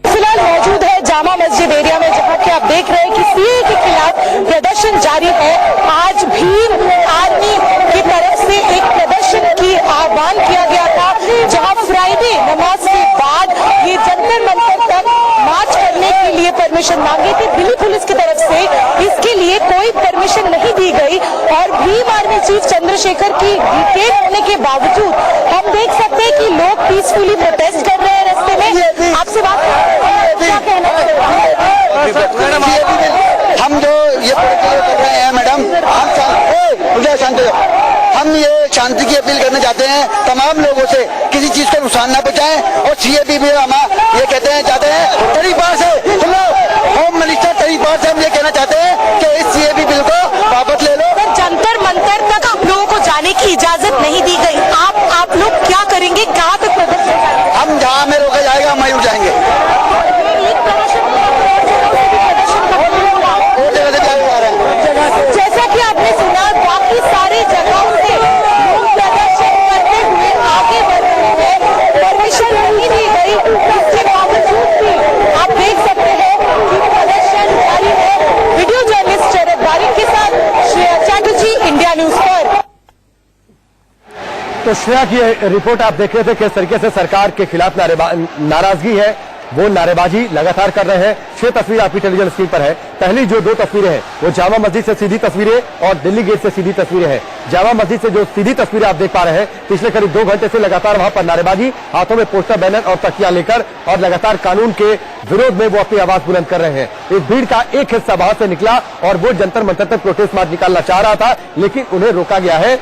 फिलहाल मौजूद है जामा मस्जिद एरिया में, जहां कि आप देख रहे हैं कि सीए के खिलाफ प्रदर्शन जारी है। आज भीम आर्मी की तरफ से एक प्रदर्शन की आह्वान किया गया था, जहां फ्राइडे नमाज के बाद ये जंतर मंतर तक मार्च करने के लिए परमिशन मांगी थी दिल्ली पुलिस की तरफ से। इसके लिए कोई परमिशन नहीं दी गई और भीम आर्मी चीफ चंद्रशेखर की डिटेन होने के बावजूद हम देख सकते हैं कि लोग पीसफुली प्रोटेस्ट कर रहे हैं रास्ते में। आपसे बात क्या कहना हम जो ये कर रहे हैं मैडम, हम ये शांति की अपील करना चाहते हैं तमाम लोगों से, किसी चीज को नुकसान ना पहुंचाएं। और सीएबी भी हम ये कहते हैं चाहते हैं तरीका से, हम लोग होम मिनिस्टर तरीका से हम ये कहना चाहते हैं कि इस सीएबी बिल को वापस ले लो। जंतर मंतर तक आप लोगों को जाने की इजाजत नहीं दी गई, आप लोग क्या करेंगे, कहाँ तक प्रदर्शन? हम जहाँ हमें रोका जाएगा हम वहीं जाएंगे। जैसा कि आपने सुना, बाकी सारी जगहों से लोग प्रदर्शन करते हुए आगे बढ़ रहे हैं। परमिशन नहीं दी गई, इसके बावजूद भी आप देख सकते हैं कि प्रदर्शन जारी है। वीडियो जर्नलिस्ट शरद बारिक के साथ श्रेया चैटर्जी, इंडिया न्यूज पर। तो श्रेया की रिपोर्ट आप देख रहे थे किस तरीके से सरकार के खिलाफ नाराजगी है, वो नारेबाजी लगातार कर रहे हैं। 6 तस्वीर आपकी टेलीविजन स्क्रीन पर है। पहली जो 2 तस्वीरें हैं वो जामा मस्जिद से सीधी तस्वीरें और दिल्ली गेट से सीधी तस्वीरें हैं। जामा मस्जिद से जो सीधी तस्वीरें आप देख पा रहे हैं, पिछले करीब 2 घंटे से लगातार वहां पर नारेबाजी, हाथों में पोस्टर, बैनर और तकिया लेकर और लगातार कानून के विरोध में वो अपनी आवाज बुलंद कर रहे हैं। इस भीड़ का एक हिस्सा वहां से निकला और वो जंतर मंतर तक प्रोटेस्ट मार्च निकालना चाह रहा था, लेकिन उन्हें रोका गया है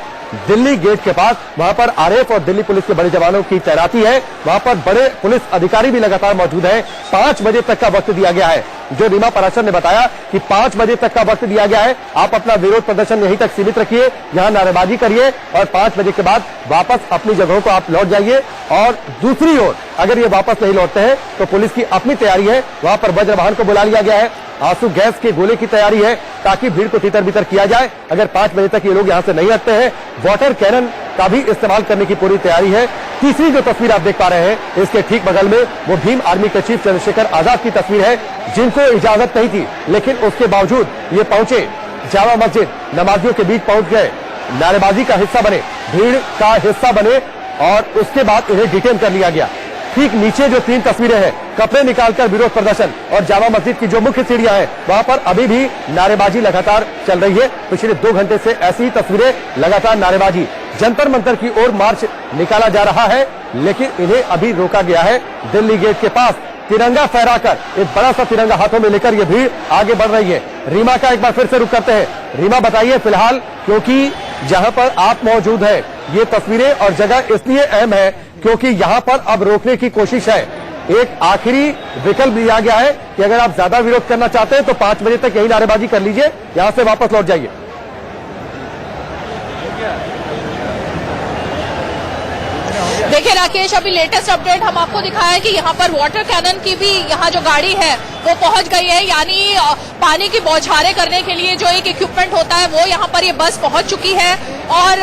दिल्ली गेट के पास। वहां पर आरएएफ और दिल्ली पुलिस के बड़े जवानों की तैनाती है, वहां पर बड़े पुलिस अधिकारी भी लगातार मौजूद हैं। 5 बजे तक का वक्त दिया गया है, जो रीमा पराशर ने बताया कि 5 बजे तक का वक्त दिया गया है। आप अपना विरोध प्रदर्शन यहीं तक सीमित रखिए, यहां नारेबाजी करिए और 5 बजे के बाद वापस अपनी जगहों को आप लौट जाइए। और दूसरी ओर अगर ये वापस नहीं लौटते हैं तो पुलिस की अपनी तैयारी है, वहां पर वज्र वाहन को बुला लिया गया है, आंसू गैस के गोले की तैयारी है ताकि भीड़ को तितर बितर किया जाए। अगर 5 बजे तक ये लोग यहां से नहीं हटते हैं, वाटर कैनन का भी इस्तेमाल करने की पूरी तैयारी है। तीसरी जो तस्वीर आप देख पा रहे हैं, इसके ठीक बगल में वो भीम आर्मी के चीफ चंद्रशेखर आजाद की तस्वीर है, जिनको इजाजत नहीं थी, लेकिन उसके बावजूद ये पहुंचे जामा मस्जिद, नमाजियों के बीच पहुंच गए, नारेबाजी का हिस्सा बने, भीड़ का हिस्सा बने और उसके बाद इन्हें डिटेन कर लिया गया। ठीक नीचे जो 3 तस्वीरें हैं, कपड़े निकालकर विरोध प्रदर्शन और जामा मस्जिद की जो मुख्य सीढ़ियां हैं, वहां पर अभी भी नारेबाजी लगातार चल रही है। पिछले 2 घंटे से ऐसी तस्वीरें, लगातार नारेबाजी, जंतर मंतर की ओर मार्च निकाला जा रहा है, लेकिन इन्हें अभी रोका गया है दिल्ली गेट के पास। तिरंगा फहराकर, एक बड़ा सा तिरंगा हाथों में लेकर ये भीड़ आगे बढ़ रही है। रीमा का एक बार फिर से रुख करते हैं। रीमा बताइए फिलहाल, क्योंकि जहां पर आप मौजूद है, ये तस्वीरें और जगह इसलिए अहम है क्योंकि यहां पर अब रोकने की कोशिश है। एक आखिरी विकल्प दिया गया है कि अगर आप ज्यादा विरोध करना चाहते हैं तो 5 बजे तक यही नारेबाजी कर लीजिए, यहां से वापस लौट जाइए। देखिए राकेश, अभी लेटेस्ट अपडेट हम आपको दिखाया कि यहाँ पर वाटर कैनन की भी यहाँ जो गाड़ी है वो पहुंच गई है, यानी पानी की बौछारें करने के लिए जो एक इक्विपमेंट होता है वो यहाँ पर ये बस पहुंच चुकी है। और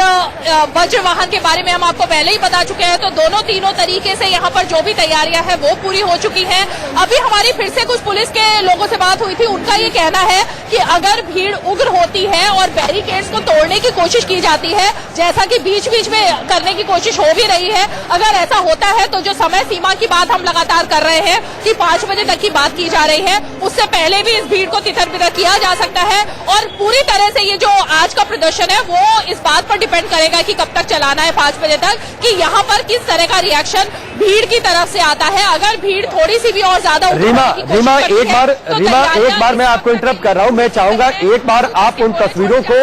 वज्र वाहन के बारे में हम आपको पहले ही बता चुके हैं, तो दोनों तीनों तरीके से यहाँ पर जो भी तैयारियां हैं वो पूरी हो चुकी हैं। अभी हमारी फिर से कुछ पुलिस के लोगों से बात हुई थी, उनका ये कहना है कि अगर भीड़ उग्र होती है और बैरिकेड्स को तोड़ने की कोशिश की जाती है, जैसा कि बीच बीच में करने की कोशिश हो भी रही है, अगर ऐसा होता है तो जो समय सीमा की बात हम लगातार कर रहे हैं कि 5 बजे तक की बात की जा रही है, उससे पहले भी इस भीड़ को तितर बितर किया जा सकता है। और पूरी तरह से ये जो आज का प्रदर्शन है वो इस बात पर डिपेंड करेगा कि कब तक चलाना है 5 बजे तक, कि यहाँ पर किस तरह का रिएक्शन भीड़ की तरफ से आता है। अगर भीड़ थोड़ी सी भी और ज्यादा रीमा एक बार मैं आपको इंटरप्ट कर रहा हूं, मैं चाहूंगा एक बार आप उन तस्वीरों को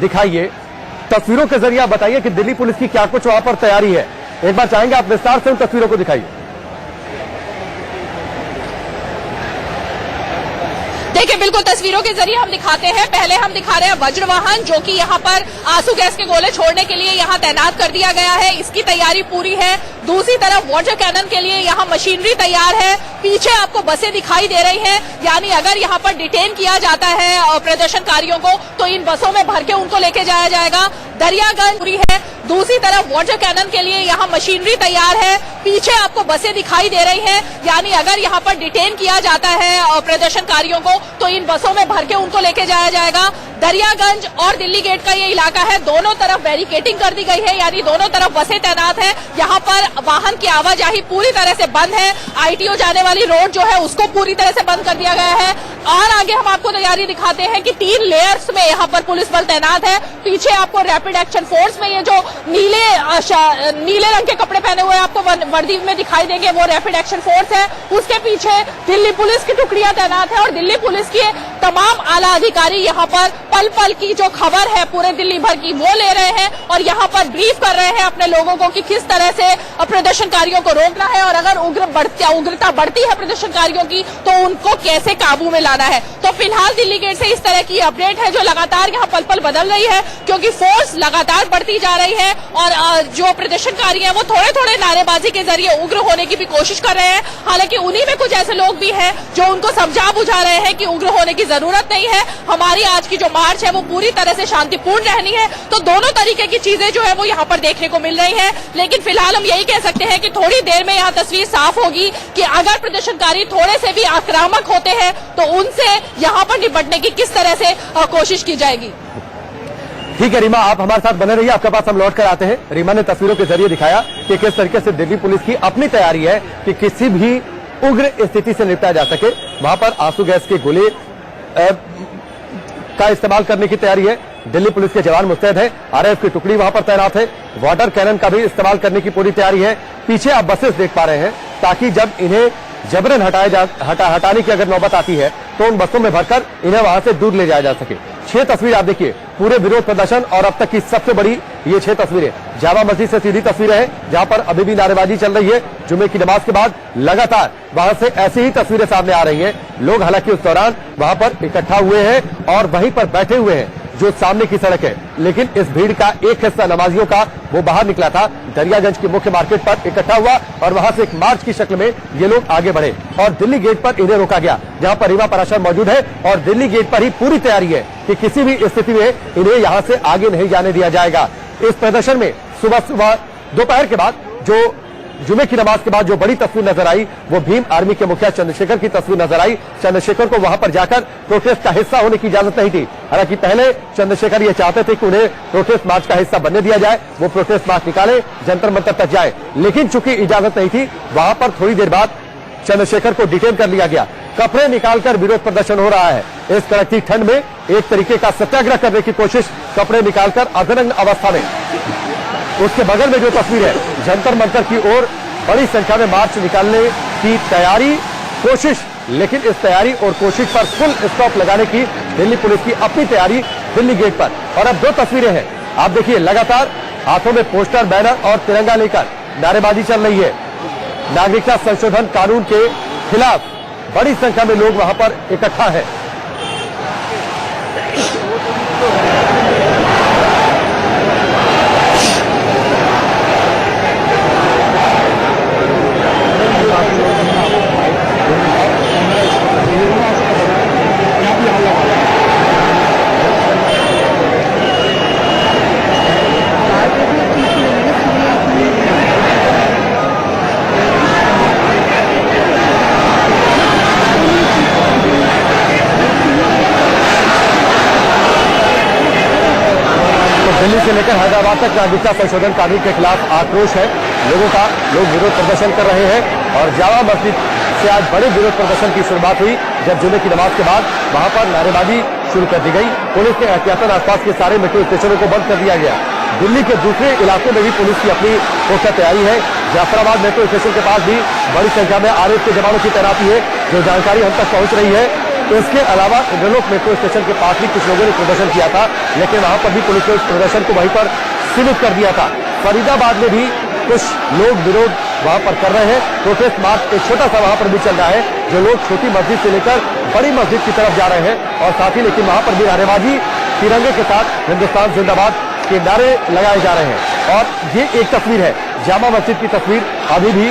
दिखाइए, तस्वीरों के जरिए बताइए कि दिल्ली पुलिस की क्या कुछ वहां पर तैयारी है। एक बार चाहेंगे आप विस्तार से उन तस्वीरों को दिखाइए। देखिए, बिल्कुल तस्वीरों के जरिए हम दिखाते हैं। पहले हम दिखा रहे हैं वज्र वाहन, जो कि यहाँ पर आंसू गैस के गोले छोड़ने के लिए यहाँ तैनात कर दिया गया है, इसकी तैयारी पूरी है। दूसरी तरफ वाटर कैनन के लिए यहाँ मशीनरी तैयार है। पीछे आपको बसें दिखाई दे रही हैं, यानी अगर यहाँ पर डिटेन किया जाता है प्रदर्शनकारियों को तो इन बसों में भर के उनको लेके जाया जाएगा। दरियागंज पूरी है। दूसरी तरफ वाटर कैनन के लिए यहाँ मशीनरी तैयार है। पीछे आपको बसें दिखाई दे रही हैं, यानी अगर यहाँ पर डिटेन किया जाता है प्रदर्शनकारियों को तो इन बसों में भर के उनको लेके जाया जाएगा। दरियागंज और दिल्ली गेट का ये इलाका है, दोनों तरफ बैरिकेडिंग कर दी गई है, यानी दोनों तरफ बसें तैनात है। यहाँ पर वाहन की आवाजाही पूरी तरह से बंद है। आईटीओ जाने वाली रोड जो है उसको पूरी तरह से बंद कर दिया गया है। और आगे हम आपको तैयारी दिखाते हैं कि 3 लेयर्स में यहाँ पर पुलिस बल तैनात है। पीछे आपको रैपिड एक्शन फोर्स में ये जो नीले रंग के कपड़े पहने हुए आपको वर्दी में दिखाई देंगे, वो रैपिड एक्शन फोर्स है। उसके पीछे दिल्ली पुलिस की टुकड़ियां तैनात है और दिल्ली पुलिस के तमाम आला अधिकारी यहाँ पर पल पल की जो खबर है पूरे दिल्ली भर की वो ले रहे हैं और यहाँ पर ब्रीफ कर रहे हैं अपने लोगों को कि किस तरह से प्रदर्शनकारियों को रोकना है और अगर उग्रता बढ़ती है प्रदर्शनकारियों की तो उनको कैसे काबू में लाना है। तो फिलहाल दिल्ली गेट से इस तरह की अपडेट है जो लगातार यहाँ पल पल बदल रही है, क्योंकि फोर्स लगातार बढ़ती जा रही है और जो प्रदर्शनकारी हैं वो थोड़े थोड़े नारेबाजी के जरिए उग्र होने की भी कोशिश कर रहे हैं। हालांकि उन्हीं में कुछ ऐसे लोग भी हैं जो उनको समझा बुझा रहे हैं कि उग्र होने की जरूरत नहीं है, हमारी आज की जो मार्च है वो पूरी तरह से शांतिपूर्ण रहनी है। तो दोनों तरीके की चीजें जो है वो यहाँ पर देखने को मिल रही है। लेकिन फिलहाल हम यही कह सकते हैं कि थोड़ी देर में यहाँ तस्वीर साफ होगी कि अगर प्रदर्शनकारी थोड़े से भी आक्रामक होते हैं तो उनसे यहाँ पर निपटने की किस तरह से कोशिश की जाएगी। ठीक है रीमा, आप हमारे साथ बने रहिए, आपके पास हम लौट कर आते हैं। रीमा ने तस्वीरों के जरिए दिखाया कि किस तरीके से दिल्ली पुलिस की अपनी तैयारी है कि किसी भी उग्र स्थिति से निपटा जा सके। वहां पर आंसू गैस के गोले का इस्तेमाल करने की तैयारी है। दिल्ली पुलिस के जवान मुस्तैद है, आरएएफ की टुकड़ी वहां पर तैनात है। वाटर कैनन का भी इस्तेमाल करने की पूरी तैयारी है। पीछे आप बसेस देख पा रहे हैं, ताकि जब इन्हें जबरन हटाने की अगर नौबत आती है तो उन बसों में भरकर इन्हें वहां से दूर ले जाया जा सके। 6 तस्वीर आप देखिए, पूरे विरोध प्रदर्शन और अब तक की सबसे बड़ी ये 6 तस्वीरें जामा मस्जिद से सीधी तस्वीरें हैं, जहां पर अभी भी नारेबाजी चल रही है। जुमे की नमाज के बाद लगातार वहां से ऐसी ही तस्वीरें सामने आ रही हैं। लोग हालांकि उस दौरान वहां पर इकट्ठा हुए हैं और वहीं पर बैठे हुए हैं जो सामने की सड़क है, लेकिन इस भीड़ का एक हिस्सा नमाजियों का वो बाहर निकला था, दरियागंज की मुख्य मार्केट पर इकट्ठा हुआ और वहां से एक मार्च की शक्ल में ये लोग आगे बढ़े और दिल्ली गेट पर इन्हें रोका गया, जहां पर रीमा पराशर मौजूद है। और दिल्ली गेट पर ही पूरी तैयारी है कि किसी भी स्थिति में इन्हें यहां से आगे नहीं जाने दिया जाएगा। इस प्रदर्शन में सुबह दोपहर के बाद जो जुमे की नमाज के बाद जो बड़ी तस्वीर नजर आई वो भीम आर्मी के मुखिया चंद्रशेखर की तस्वीर नजर आई। चंद्रशेखर को वहां पर जाकर प्रोटेस्ट का हिस्सा होने की इजाजत नहीं थी। हालांकि पहले चंद्रशेखर ये चाहते थे कि उन्हें प्रोटेस्ट मार्च का हिस्सा बनने दिया जाए, वो प्रोटेस्ट मार्च निकाले, जंतर मंतर तक जाए, लेकिन चूंकि इजाजत नहीं थी, वहां पर थोड़ी देर बाद चंद्रशेखर को डिटेन कर लिया गया। कपड़े निकालकर विरोध प्रदर्शन हो रहा है। इस कड़कती ठंड में एक तरीके का सत्याग्रह करने की कोशिश, कपड़े निकालकर अर्धनग्न अवस्था में। उसके बगल में जो तस्वीर है, जंतर मंतर की ओर बड़ी संख्या में मार्च निकालने की तैयारी कोशिश, लेकिन इस तैयारी और कोशिश पर फुल स्टॉप लगाने की दिल्ली पुलिस की अपनी तैयारी दिल्ली गेट पर। और अब 2 तस्वीरें हैं, आप देखिए, लगातार हाथों में पोस्टर, बैनर और तिरंगा लेकर नारेबाजी चल रही है। नागरिकता संशोधन कानून के खिलाफ बड़ी संख्या में लोग वहां पर इकट्ठा है। तक नागरिकता संशोधन कानून के खिलाफ आक्रोश है लोगों का। लोग विरोध प्रदर्शन कर रहे हैं और जामा मस्जिद से आज बड़े विरोध प्रदर्शन की शुरुआत हुई जब जुमे की नमाज के बाद वहां पर नारेबाजी शुरू कर दी गई। पुलिस ने एहतियातन आसपास के सारे मेट्रो स्टेशनों को बंद कर दिया गया। दिल्ली के दूसरे इलाकों में भी पुलिस की अपनी पुख्ता तैयारी है। जाफराबाद मेट्रो स्टेशन के पास भी बड़ी संख्या में आरएएफ के जवानों की तैनाती है, जो जानकारी हम तक पहुंच रही है। इसके अलावा इंद्रलोक मेट्रो स्टेशन के पास भी कुछ लोगों ने प्रदर्शन किया था, लेकिन वहां पर भी पुलिस ने उस प्रदर्शन को वहीं पर सीमित कर दिया था। फरीदाबाद में भी कुछ लोग विरोध वहां पर कर रहे हैं। प्रोटेस्ट मार्च एक छोटा सा वहां पर भी चल रहा है, जो लोग छोटी मस्जिद से लेकर बड़ी मस्जिद की तरफ जा रहे हैं और साथ ही लेकिन वहां पर भी नारेबाजी तिरंगे के साथ हिंदुस्तान जिंदाबाद के नारे लगाए जा रहे हैं। और ये एक तस्वीर है जामा मस्जिद की तस्वीर। अभी भी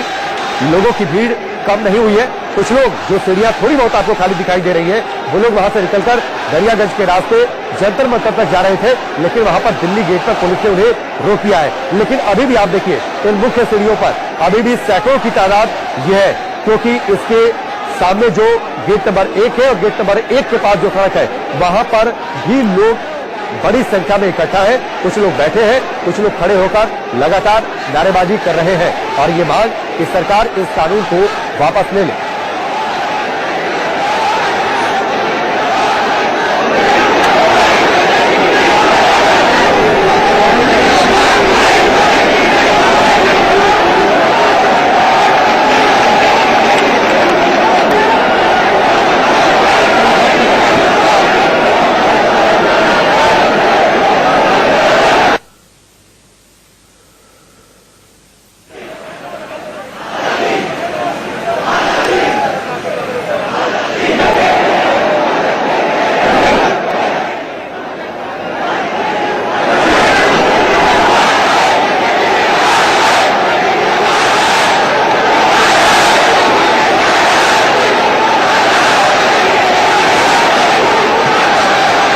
लोगों की भीड़ कम नहीं हुई है। कुछ लोग जो सीढ़ियां थोड़ी बहुत आपको खाली दिखाई दे रही है, वो लोग वहां से निकलकर दरियागंज के रास्ते जंतर मंतर तक जा रहे थे, लेकिन वहां पर दिल्ली गेट पर पुलिस ने उन्हें रोक दिया है। लेकिन अभी भी आप देखिए इन मुख्य सीढ़ियों पर अभी भी सैकड़ों की तादाद ये है, क्योंकि इसके सामने जो गेट नंबर 1 है और गेट नंबर 1 के पास जो सड़क है वहां पर भी लोग बड़ी संख्या में इकट्ठा है। कुछ लोग बैठे हैं, कुछ लोग खड़े होकर लगातार नारेबाजी कर रहे हैं और ये मांग कि सरकार इस कानून को वापस ले ले।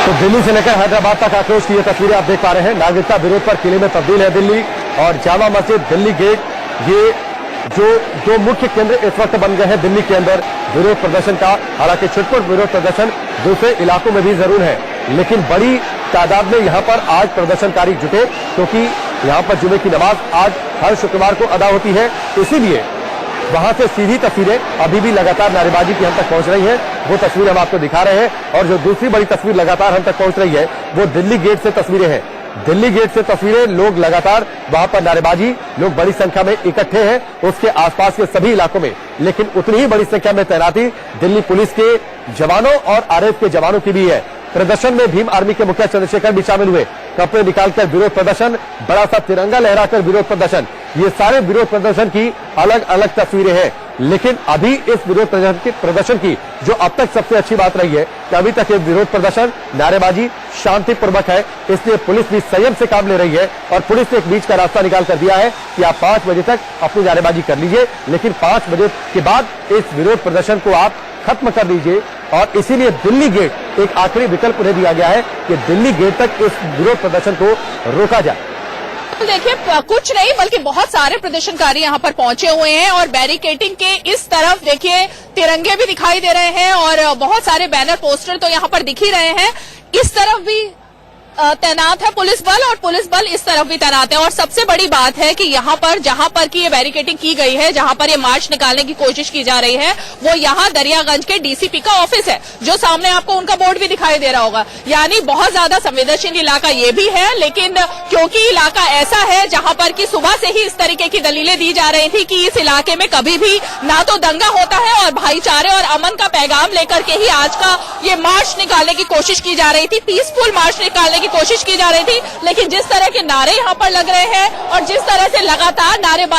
तो दिल्ली से लेकर हैदराबाद तक आक्रोश की ये तस्वीरें आप देख पा रहे हैं। नागरिकता विरोध पर किले में तब्दील है दिल्ली और जामा मस्जिद, दिल्ली गेट, ये जो दो मुख्य केंद्र इस वक्त बन गए हैं दिल्ली के अंदर विरोध प्रदर्शन का। हालांकि छिटपुट विरोध प्रदर्शन दूसरे इलाकों में भी जरूर है, लेकिन बड़ी तादाद में यहाँ पर आज प्रदर्शनकारी जुटे, क्योंकि यहाँ पर जुमे की नमाज आज हर शुक्रवार को अदा होती है। इसीलिए वहां से सीधी तस्वीरें अभी भी लगातार नारेबाजी की हम तक पहुंच रही है, वो तस्वीर हम आपको दिखा रहे हैं। और जो दूसरी बड़ी तस्वीर लगातार हम तक पहुंच रही है वो दिल्ली गेट से तस्वीरें हैं। दिल्ली गेट से तस्वीरें, लोग लगातार वहां पर नारेबाजी, लोग बड़ी संख्या में इकट्ठे हैं उसके आसपास के सभी इलाकों में, लेकिन उतनी ही बड़ी संख्या में तैनाती दिल्ली पुलिस के जवानों और आरएएफ के जवानों की भी है। प्रदर्शन में भीम आर्मी के मुखिया चंद्रशेखर भी शामिल हुए। कपड़े निकालकर विरोध प्रदर्शन, बड़ा सा तिरंगा लहराकर विरोध प्रदर्शन, ये सारे विरोध प्रदर्शन की अलग अलग तस्वीरें हैं। लेकिन अभी इस विरोध प्रदर्शन की जो अब तक सबसे अच्छी बात रही है कि अभी तक ये विरोध प्रदर्शन, नारेबाजी शांतिपूर्वक है, इसलिए पुलिस भी संयम से काम ले रही है। और पुलिस ने एक बीच का रास्ता निकाल कर दिया है कि आप 5 बजे तक अपनी नारेबाजी कर लीजिए, लेकिन 5 बजे के बाद इस विरोध प्रदर्शन को आप खत्म कर लीजिए। और इसीलिए दिल्ली गेट एक आखिरी विकल्प उन्हें दिया गया है कि दिल्ली गेट तक इस विरोध प्रदर्शन को रोका जाए। देखिए, कुछ नहीं बल्कि बहुत सारे प्रदर्शनकारी यहाँ पर पहुंचे हुए हैं और बैरिकेडिंग के इस तरफ देखिए तिरंगे भी दिखाई दे रहे हैं और बहुत सारे बैनर पोस्टर तो यहाँ पर दिख ही रहे हैं। इस तरफ भी तैनात है पुलिस बल और पुलिस बल इस तरफ भी तैनात है। और सबसे बड़ी बात है कि यहाँ पर जहाँ पर की ये बैरिकेडिंग की गई है, जहाँ पर ये मार्च निकालने की कोशिश की जा रही है, वो यहाँ दरियागंज के डीसीपी का ऑफिस है, जो सामने आपको उनका बोर्ड भी दिखाई दे रहा होगा। यानी बहुत ज्यादा संवेदनशील इलाका ये भी है, लेकिन क्योंकि इलाका ऐसा है जहाँ पर की सुबह से ही इस तरीके की दलीलें दी जा रही थी कि इस इलाके में कभी भी ना तो दंगा होता है और भाईचारे और अमन का पैगाम लेकर के ही आज का ये मार्च निकालने की कोशिश की जा रही थी, पीसफुल मार्च निकालने की कोशिश की जा रही थी। लेकिन जिस तरह के नारे यहाँ पर लग रहे हैं और जिस तरह से लगातार नारेबाजी